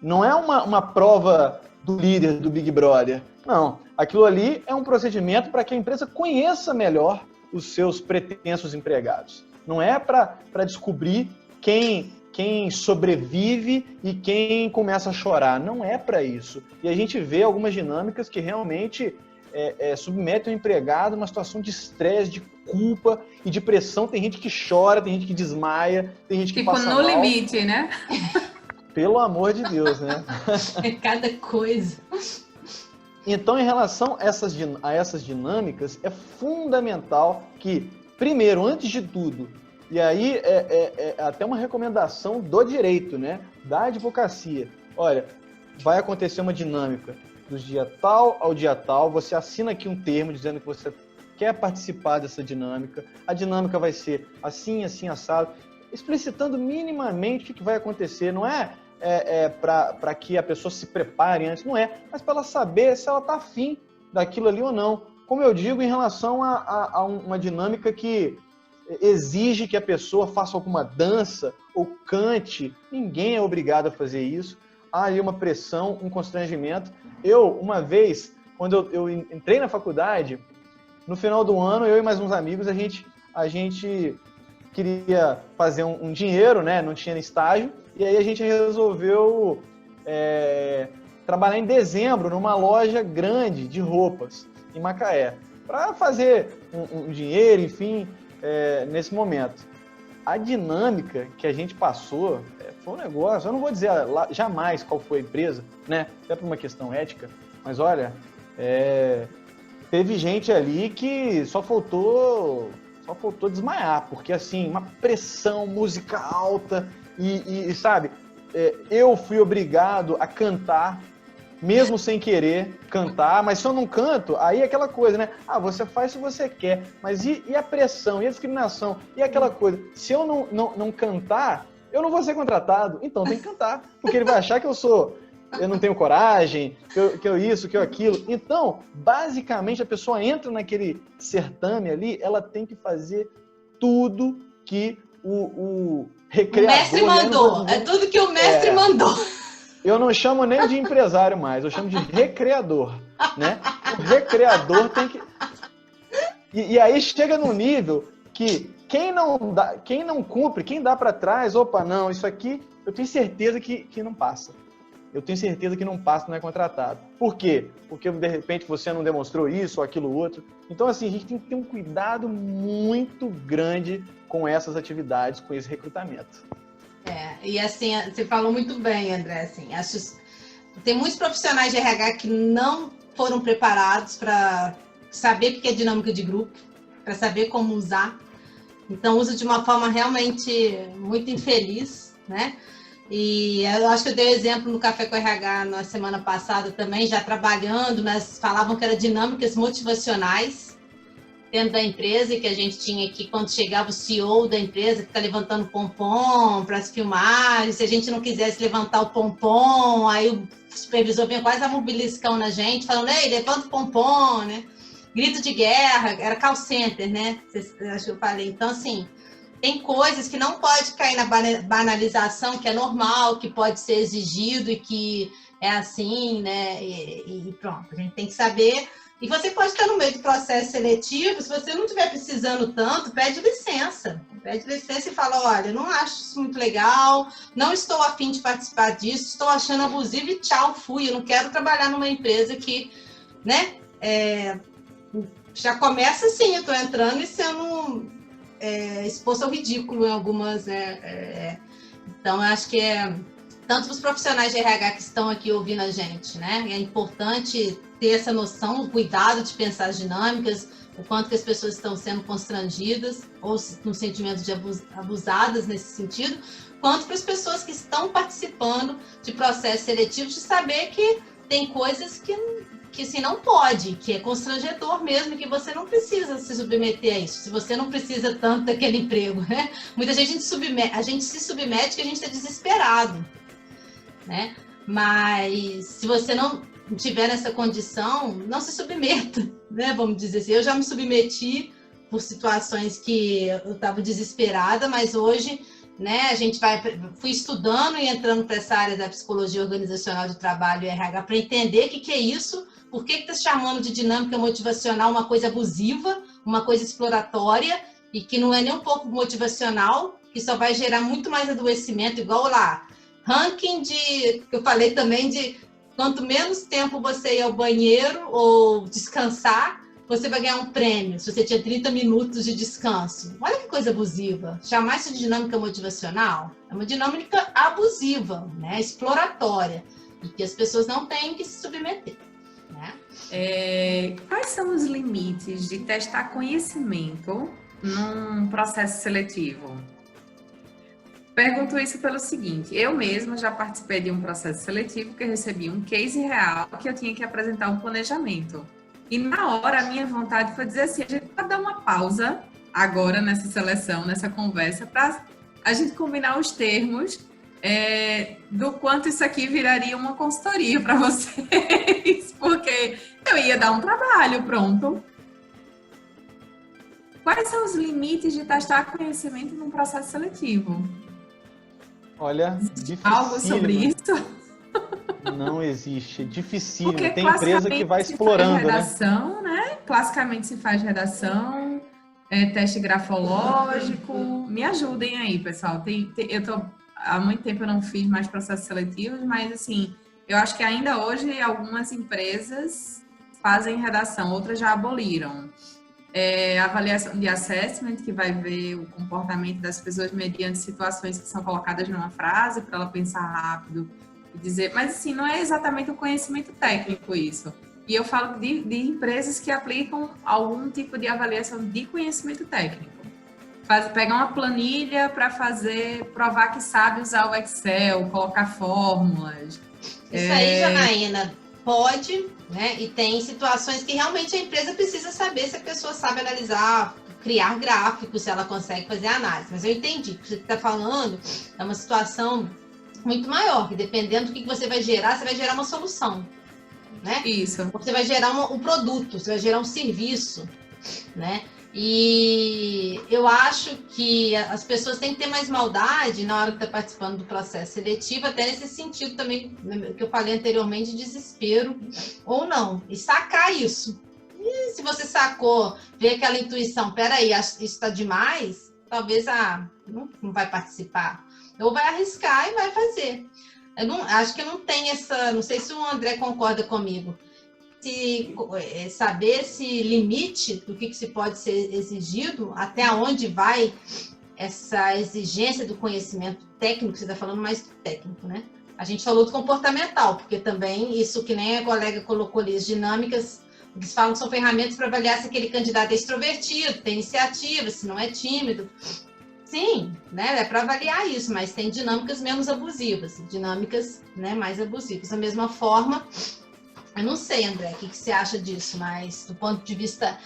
Não é uma prova do líder do Big Brother. Não, aquilo ali é um procedimento para que a empresa conheça melhor os seus pretensos empregados. Não é para descobrir quem sobrevive e quem começa a chorar. Não é para isso. E a gente vê algumas dinâmicas que realmente submetem o empregado a uma situação de estresse, de culpa e de pressão. Tem gente que chora, tem gente que desmaia, tem gente que passa mal. Tipo, no limite, né? Pelo amor de Deus, né? É cada coisa. Então, em relação a essas dinâmicas, é fundamental que, primeiro, antes de tudo, e aí é até uma recomendação do direito, né? Da advocacia. Olha, vai acontecer uma dinâmica do dia tal ao dia tal, você assina aqui um termo dizendo que você quer participar dessa dinâmica, a dinâmica vai ser assim, assim, assado, explicitando minimamente o que vai acontecer. Não é para que a pessoa se prepare antes, não é, mas para ela saber se ela está afim daquilo ali ou não. Como eu digo, em relação a uma dinâmica que exige que a pessoa faça alguma dança ou cante, ninguém é obrigado a fazer isso. Há ali uma pressão, um constrangimento. Uma vez, quando eu entrei na faculdade, no final do ano, eu e mais uns amigos, a gente queria fazer um dinheiro, né? Não tinha estágio, e aí a gente resolveu trabalhar em dezembro numa loja grande de roupas em Macaé, para fazer um dinheiro, enfim, nesse momento. A dinâmica que a gente passou foi um negócio, eu não vou dizer jamais qual foi a empresa, né? Até por uma questão ética, mas olha, teve gente ali que só faltou desmaiar, porque assim, uma pressão, música alta e sabe, eu fui obrigado a cantar, mesmo sem querer cantar, mas se eu não canto, aí é aquela coisa, né? Você faz se você quer, mas e a pressão, e a discriminação, e aquela coisa, se eu não cantar, eu não vou ser contratado, então tem que cantar, porque ele vai achar que eu não tenho coragem, que eu isso, que eu aquilo. Então, basicamente, a pessoa entra naquele certame ali, ela tem que fazer tudo que o recreador... O mestre mandou, é tudo que o mestre mandou. Eu não chamo nem de empresário mais, eu chamo de recreador, né? O recreador tem que... E aí chega num nível que quem não cumpre, quem dá para trás, opa, não, isso aqui eu tenho certeza que não passa. Eu tenho certeza que não passa, não é contratado. Por quê? Porque, de repente, você não demonstrou isso ou aquilo outro. Então, assim, a gente tem que ter um cuidado muito grande com essas atividades, com esse recrutamento. E assim, você falou muito bem, André, assim, tem muitos profissionais de RH que não foram preparados para saber o que é dinâmica de grupo, para saber como usar. Então, usa de uma forma realmente muito infeliz, né? E eu acho que eu dei exemplo no Café com RH na semana passada também, já trabalhando, mas falavam que eram dinâmicas motivacionais dentro da empresa, e que a gente tinha aqui, quando chegava o CEO da empresa, ficar levantando pompom para as filmagens, se a gente não quisesse levantar o pompom, aí o supervisor vinha quase a mobiliscão na gente, falando, ei, levanta o pompom, né? Grito de guerra, era call center, né? Acho que eu falei. Então, assim, tem coisas que não pode cair na banalização, que é normal, que pode ser exigido e que é assim, né? E pronto, a gente tem que saber. E você pode estar no meio do processo seletivo, se você não estiver precisando tanto, pede licença. Pede licença e fala, olha, não acho isso muito legal, não estou a fim de participar disso, estou achando abusivo e tchau, fui. Eu não quero trabalhar numa empresa que, né, já começa assim, eu estou entrando e sendo exposto ao ridículo em algumas... Então, eu acho que tanto para os profissionais de RH que estão aqui ouvindo a gente, né, é importante ter essa noção, o cuidado de pensar as dinâmicas, o quanto que as pessoas estão sendo constrangidas ou no sentimento de abusadas nesse sentido, quanto para as pessoas que estão participando de processos seletivos, de saber que tem coisas que assim, não pode, que é constrangedor mesmo, que você não precisa se submeter a isso, se você não precisa tanto daquele emprego, né? Muita gente a gente se submete porque a gente está desesperado, né? Mas se você não tiver nessa condição, não se submeta, né? Vamos dizer assim, eu já me submeti por situações que eu estava desesperada, mas hoje, né, fui estudando e entrando para essa área da psicologia organizacional de trabalho e RH para entender o que é isso, por que está chamando de dinâmica motivacional uma coisa abusiva, uma coisa exploratória, e que não é nem um pouco motivacional, que só vai gerar muito mais adoecimento, igual lá, ranking que eu falei também de quanto menos tempo você ir ao banheiro ou descansar, você vai ganhar um prêmio, se você tinha 30 minutos de descanso. Olha que coisa abusiva. Chamar isso de dinâmica motivacional é uma dinâmica abusiva, né? Exploratória, e que as pessoas não têm que se submeter, né? Quais são os limites de testar conhecimento num processo seletivo? Pergunto isso pelo seguinte, eu mesma já participei de um processo seletivo que eu recebi um case real que eu tinha que apresentar um planejamento. E na hora a minha vontade foi dizer assim, a gente pode dar uma pausa agora nessa seleção, nessa conversa, para a gente combinar os termos do quanto isso aqui viraria uma consultoria para vocês, porque eu ia dar um trabalho, pronto. Quais são os limites de testar conhecimento num processo seletivo? Olha, difícil. Algo sobre isso? Não existe, é dificílimo. Tem empresa que vai explorando, redação, né? Classicamente se faz redação, teste grafológico. Me ajudem aí, pessoal. Há muito tempo eu não fiz mais processos seletivos, mas assim, eu acho que ainda hoje algumas empresas fazem redação, outras já aboliram. Avaliação de assessment, que vai ver o comportamento das pessoas mediante situações que são colocadas numa frase para ela pensar rápido e dizer, mas assim, não é exatamente o conhecimento técnico isso. E eu falo de empresas que aplicam algum tipo de avaliação de conhecimento técnico. Pegar uma planilha para provar que sabe usar o Excel, colocar fórmulas. Isso aí, Janaína, pode, né? E tem situações que realmente a empresa precisa saber se a pessoa sabe analisar, criar gráficos, se ela consegue fazer análise. Mas eu entendi que o que você está falando é uma situação muito maior, que dependendo do que você vai gerar uma solução, né? Isso. Você vai gerar um produto, você vai gerar um serviço, né? E eu acho que as pessoas têm que ter mais maldade na hora que está participando do processo seletivo, até nesse sentido também, que eu falei anteriormente, de desespero ou não, e sacar isso. E se você sacou, vê aquela intuição, peraí, isso está demais, talvez não vai participar, ou vai arriscar e vai fazer. Acho que não tem essa, não sei se o André concorda comigo, saber esse limite do que se pode ser exigido, até onde vai essa exigência do conhecimento técnico, você está falando mais do técnico, né? A gente falou do comportamental, porque também isso que nem a colega colocou ali, as dinâmicas, eles falam que são ferramentas para avaliar se aquele candidato é extrovertido, tem iniciativa, se não é tímido. Sim, né? É para avaliar isso, mas tem dinâmicas menos abusivas, dinâmicas, né, mais abusivas. Da mesma forma, eu não sei, André, o que você acha disso, mas do ponto de vista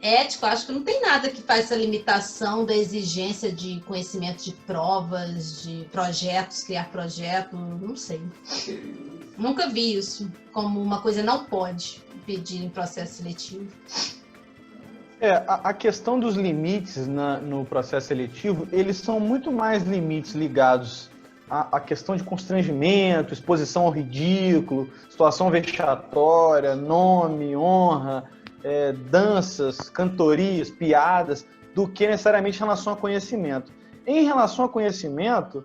ético, acho que não tem nada que faz essa limitação da exigência de conhecimento de provas, de projetos, criar projeto, não sei. Nunca vi isso como uma coisa não pode pedir em processo seletivo. A questão dos limites no processo seletivo, eles são muito mais limites ligados à questão de constrangimento, exposição ao ridículo, situação vexatória, nome, honra, danças, cantorias, piadas, do que necessariamente em relação a conhecimento. Em relação a conhecimento,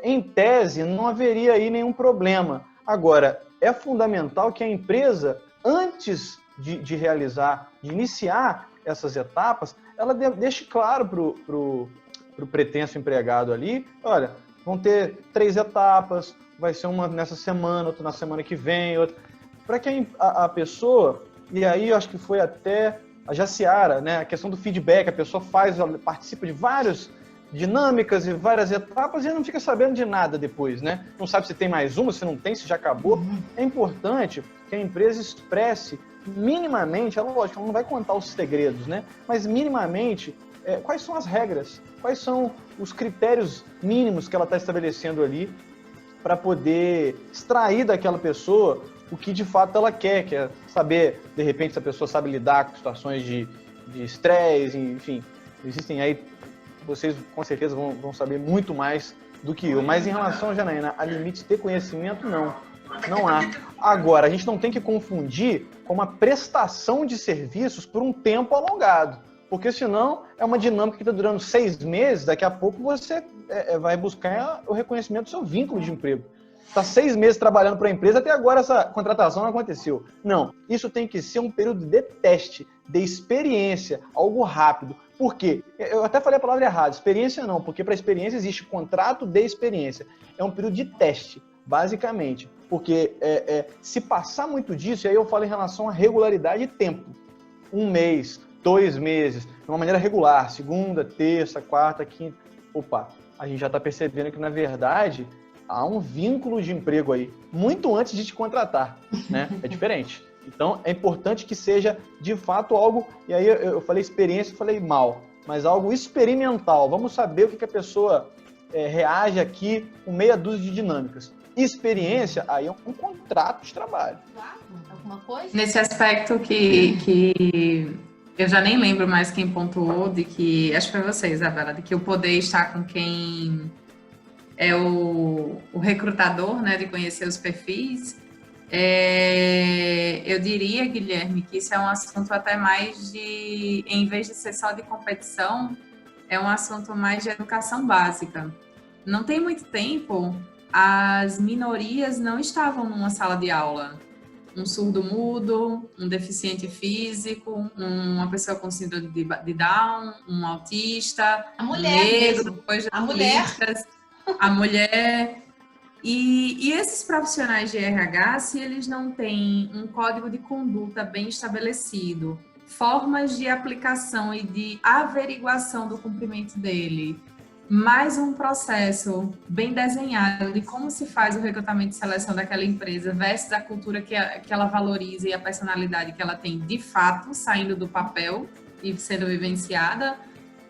em tese, não haveria aí nenhum problema. Agora, é fundamental que a empresa, antes de realizar, de iniciar essas etapas, ela deixe claro para o pretenso empregado ali, olha, vão ter 3 etapas, vai ser uma nessa semana, outra na semana que vem, outra, para que a pessoa, e aí eu acho que foi até a Jaciara, né, a questão do feedback, a pessoa participa de várias dinâmicas e várias etapas e não fica sabendo de nada depois, né? Não sabe se tem mais uma, se não tem, se já acabou. É importante que a empresa expresse minimamente, é lógico, ela não vai contar os segredos, né? Mas minimamente, quais são as regras, quais são os critérios mínimos que ela está estabelecendo ali para poder extrair daquela pessoa o que de fato ela quer, que é saber, de repente, se a pessoa sabe lidar com situações de estresse, enfim, existem aí, vocês com certeza vão saber muito mais do que eu, mas em relação, Janaína, a limites de conhecimento, não há. Agora, a gente não tem que confundir com uma prestação de serviços por um tempo alongado, porque senão é uma dinâmica que está durando 6 meses, daqui a pouco você vai buscar o reconhecimento do seu vínculo de emprego. Está 6 meses trabalhando para a empresa, até agora essa contratação não aconteceu. Não, isso tem que ser um período de teste, de experiência, algo rápido. Por quê? Eu até falei a palavra errada, experiência não, porque para experiência existe contrato de experiência. É um período de teste, basicamente. Porque se passar muito disso, aí eu falo em relação à regularidade e tempo. 1 mês, 2 meses, de uma maneira regular, segunda, terça, quarta, quinta. Opa, a gente já está percebendo que, na verdade, há um vínculo de emprego aí, muito antes de te contratar, né? É diferente. Então, é importante que seja, de fato, algo... E aí eu falei experiência, eu falei mal, mas algo experimental. Vamos saber o que a pessoa reage aqui com meia dúzia de dinâmicas. Experiência, aí é um contrato de trabalho. Alguma coisa? Nesse aspecto que eu já nem lembro mais quem pontuou, de que, acho que foi você, Isabela, de que o poder está com quem é o recrutador, né, de conhecer os perfis. Eu diria, Guilherme, que isso é um assunto até mais de, em vez de ser só de competição, é um assunto mais de educação básica. Não tem muito tempo, as minorias não estavam numa sala de aula. Um surdo-mudo, um deficiente físico, uma pessoa com síndrome de Down, um autista, a mulher um negro, mesmo. depois a mulher. A mulher. E esses profissionais de RH, se eles não têm um código de conduta bem estabelecido, formas de aplicação e de averiguação do cumprimento dele, mais um processo bem desenhado de como se faz o recrutamento e seleção daquela empresa versus a cultura que ela valoriza e a personalidade que ela tem de fato, saindo do papel e sendo vivenciada,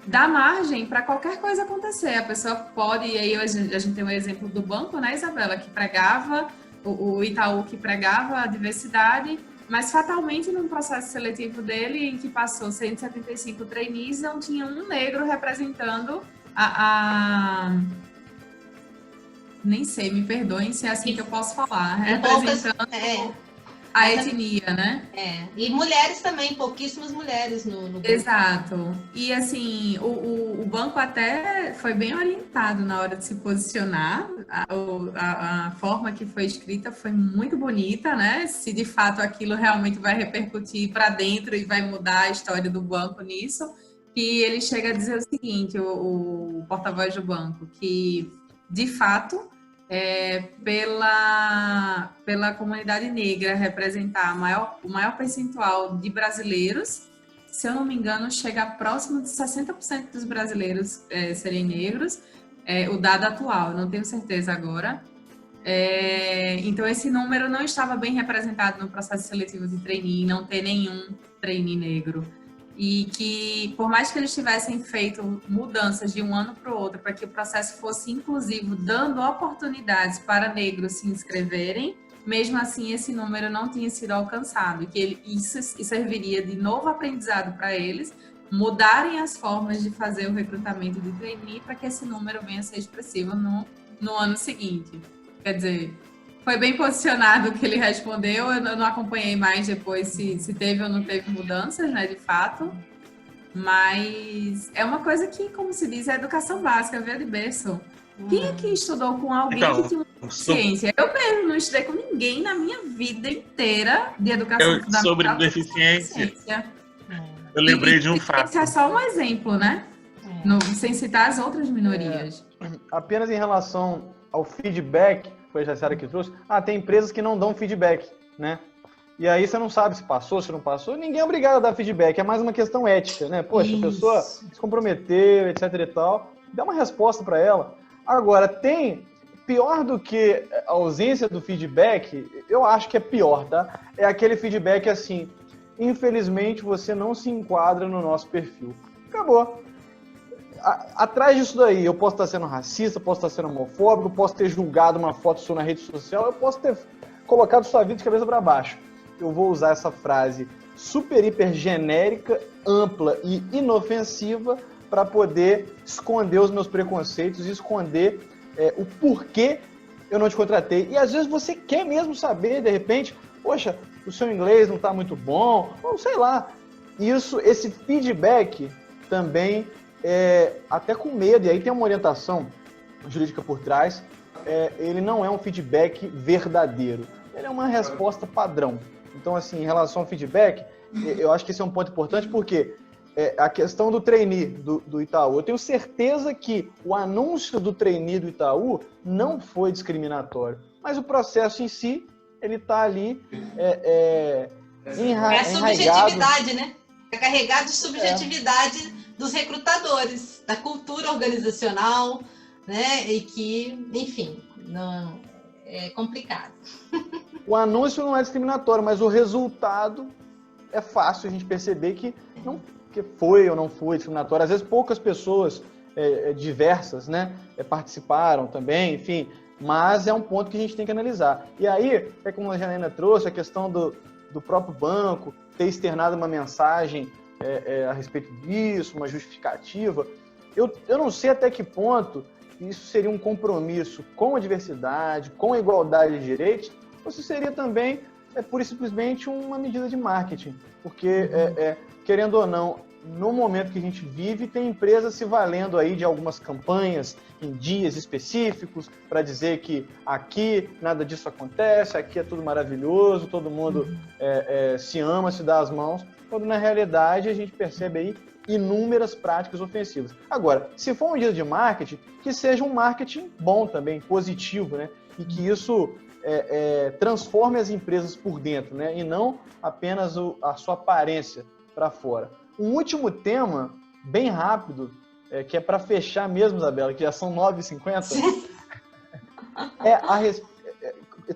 dá margem para qualquer coisa acontecer. A pessoa pode, e aí a gente tem um exemplo do banco, né, Isabela, que pregava, o Itaú que pregava a diversidade, mas fatalmente num processo seletivo dele, em que passou 175 trainees, não tinha um negro representando nem sei, me perdoem se é assim que eu posso falar, representando a etnia, né? E mulheres também, pouquíssimas mulheres no banco. Exato. E assim, o banco até foi bem orientado na hora de se posicionar, a forma que foi escrita foi muito bonita, né? Se de fato aquilo realmente vai repercutir para dentro e vai mudar a história do banco nisso, que ele chega a dizer o seguinte, o porta-voz do banco, que de fato, pela comunidade negra representar o maior percentual de brasileiros, se eu não me engano, chega próximo de 60% dos brasileiros serem negros, o dado atual, eu não tenho certeza agora. Então, esse número não estava bem representado no processo seletivo de trainee, não ter nenhum trainee negro. E que, por mais que eles tivessem feito mudanças de um ano para o outro, para que o processo fosse inclusivo, dando oportunidades para negros se inscreverem, mesmo assim esse número não tinha sido alcançado. E que isso serviria de novo aprendizado para eles, mudarem as formas de fazer o recrutamento de trainee para que esse número venha a ser expressivo no ano seguinte. Quer dizer, foi bem posicionado o que ele respondeu, eu não acompanhei mais depois se teve ou não teve mudanças, né, de fato, mas é uma coisa que, como se diz, é educação básica, veio de berço. Quem aqui estudou com alguém que tinha uma ciência? Eu mesmo não estudei com ninguém na minha vida inteira de educação fundamental. Sobre deficiência, eu lembrei de um fato. Esse é só um exemplo, né? Sem citar as outras minorias. Apenas em relação ao feedback, foi a Jaciara que trouxe, tem empresas que não dão feedback, né? E aí você não sabe se passou, se não passou, ninguém é obrigado a dar feedback, é mais uma questão ética, né? Poxa, a pessoa se comprometeu, etc e tal, dá uma resposta para ela. Agora, pior do que a ausência do feedback, eu acho que é pior, tá? É aquele feedback assim, infelizmente você não se enquadra no nosso perfil. Acabou. Atrás disso daí, eu posso estar sendo racista, posso estar sendo homofóbico, posso ter julgado uma foto sua na rede social, eu posso ter colocado sua vida de cabeça para baixo. Eu vou usar essa frase super, hiper genérica, ampla e inofensiva para poder esconder os meus preconceitos e esconder o porquê eu não te contratei. E às vezes você quer mesmo saber, de repente, poxa, o seu inglês não está muito bom, ou sei lá. Esse feedback também até com medo, e aí tem uma orientação jurídica por trás, ele não é um feedback verdadeiro, ele é uma resposta padrão. Então, assim, em relação ao feedback, eu acho que esse é um ponto importante, porque a questão do trainee do Itaú, eu tenho certeza que o anúncio do trainee do Itaú não foi discriminatório, mas o processo em si, ele está ali enraizado. É a subjetividade, né? É carregado de subjetividade dos recrutadores, da cultura organizacional, né? E que, enfim, não é complicado. O anúncio não é discriminatório, mas o resultado é fácil a gente perceber que foi ou não foi discriminatório. Às vezes poucas pessoas diversas, né, participaram também, enfim, mas é um ponto que a gente tem que analisar. E aí, como a Janaína trouxe, a questão do próprio banco ter externado uma mensagem a respeito disso, uma justificativa. Eu não sei até que ponto isso seria um compromisso com a diversidade, com a igualdade de direitos, ou se seria também pura e simplesmente uma medida de marketing. Porque, querendo ou não, no momento que a gente vive, tem empresas se valendo aí de algumas campanhas em dias específicos para dizer que aqui nada disso acontece, aqui é tudo maravilhoso, todo mundo se ama, se dá as mãos, quando na realidade a gente percebe aí inúmeras práticas ofensivas. Agora, se for uma medida de marketing, que seja um marketing bom também, positivo, né? E que isso transforme as empresas por dentro, né? E não apenas a sua aparência para fora. Um último tema, bem rápido, que é para fechar mesmo, Isabela, que já são 9h50,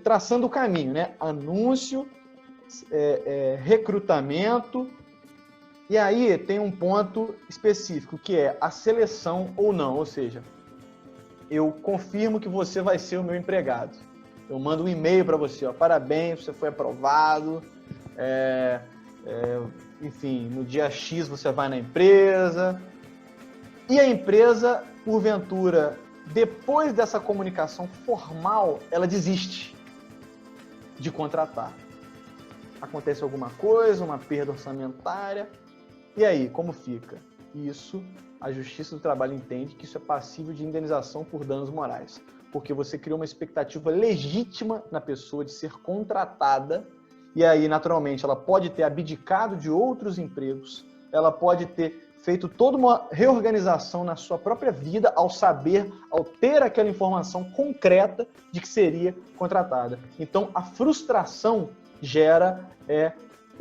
traçando o caminho, né? Anúncio, recrutamento, e aí tem um ponto específico, que é a seleção ou não, ou seja, eu confirmo que você vai ser o meu empregado. Eu mando um e-mail para você, parabéns, você foi aprovado, enfim, no dia X você vai na empresa, e a empresa, porventura, depois dessa comunicação formal, ela desiste de contratar. Acontece alguma coisa, uma perda orçamentária, e aí, como fica? Isso, a Justiça do Trabalho entende que isso é passível de indenização por danos morais, porque você criou uma expectativa legítima na pessoa de ser contratada, e aí, naturalmente, ela pode ter abdicado de outros empregos, ela pode ter feito toda uma reorganização na sua própria vida ao ter aquela informação concreta de que seria contratada. Então, a frustração gera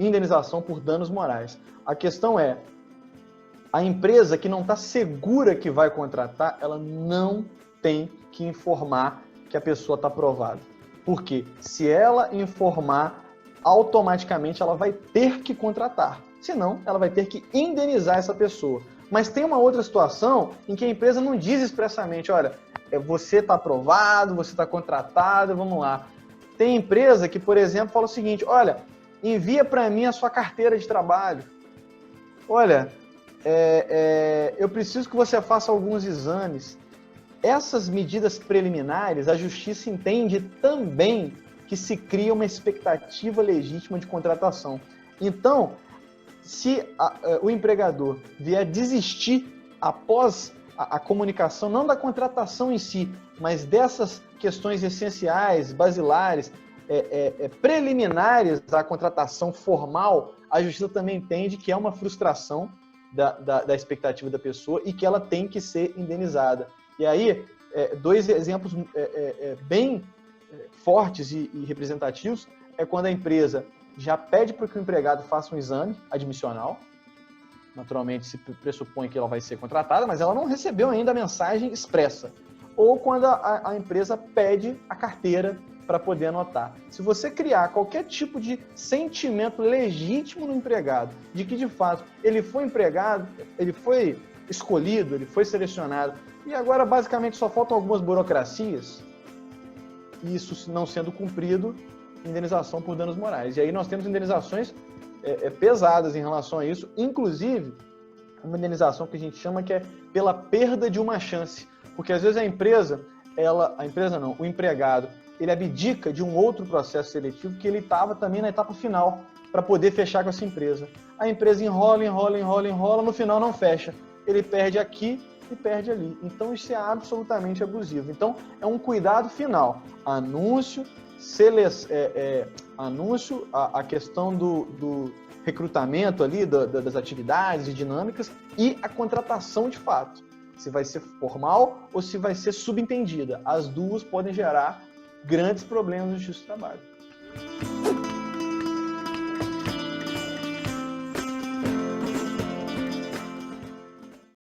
indenização por danos morais. A questão é, a empresa que não está segura que vai contratar, ela não tem que informar que a pessoa está aprovada. Porque se ela informar, automaticamente ela vai ter que contratar. Senão, ela vai ter que indenizar essa pessoa. Mas tem uma outra situação em que a empresa não diz expressamente, olha, você está aprovado, você está contratado, vamos lá. Tem empresa que, por exemplo, fala o seguinte, olha, envia para mim a sua carteira de trabalho. Olha, eu preciso que você faça alguns exames. Essas medidas preliminares, a justiça entende também que se cria uma expectativa legítima de contratação. Então, se o empregador vier desistir após a comunicação, não da contratação em si, mas dessas questões essenciais, basilares, preliminares à contratação formal, a justiça também entende que é uma frustração da expectativa da pessoa e que ela tem que ser indenizada. E aí, dois exemplos bem fortes e representativos é quando a empresa já pede para que o empregado faça um exame admissional. Naturalmente, se pressupõe que ela vai ser contratada, mas ela não recebeu ainda a mensagem expressa. Ou quando a empresa pede a carteira para poder anotar. Se você criar qualquer tipo de sentimento legítimo no empregado, de que de fato ele foi empregado, ele foi escolhido, ele foi selecionado, e agora basicamente só faltam algumas burocracias, e isso não sendo cumprido, indenização por danos morais. E aí nós temos indenizações pesadas em relação a isso, inclusive uma indenização que a gente chama que é pela perda de uma chance, porque às vezes o empregado, ele abdica de um outro processo seletivo que ele estava também na etapa final para poder fechar com essa empresa. A empresa enrola, no final não fecha. Ele perde aqui e perde ali. Então isso é absolutamente abusivo. Então é um cuidado final. Anúncio, a questão do recrutamento ali, das atividades e dinâmicas e a contratação de fato. Se vai ser formal ou se vai ser subentendida. As duas podem gerar grandes problemas no justiça do trabalho.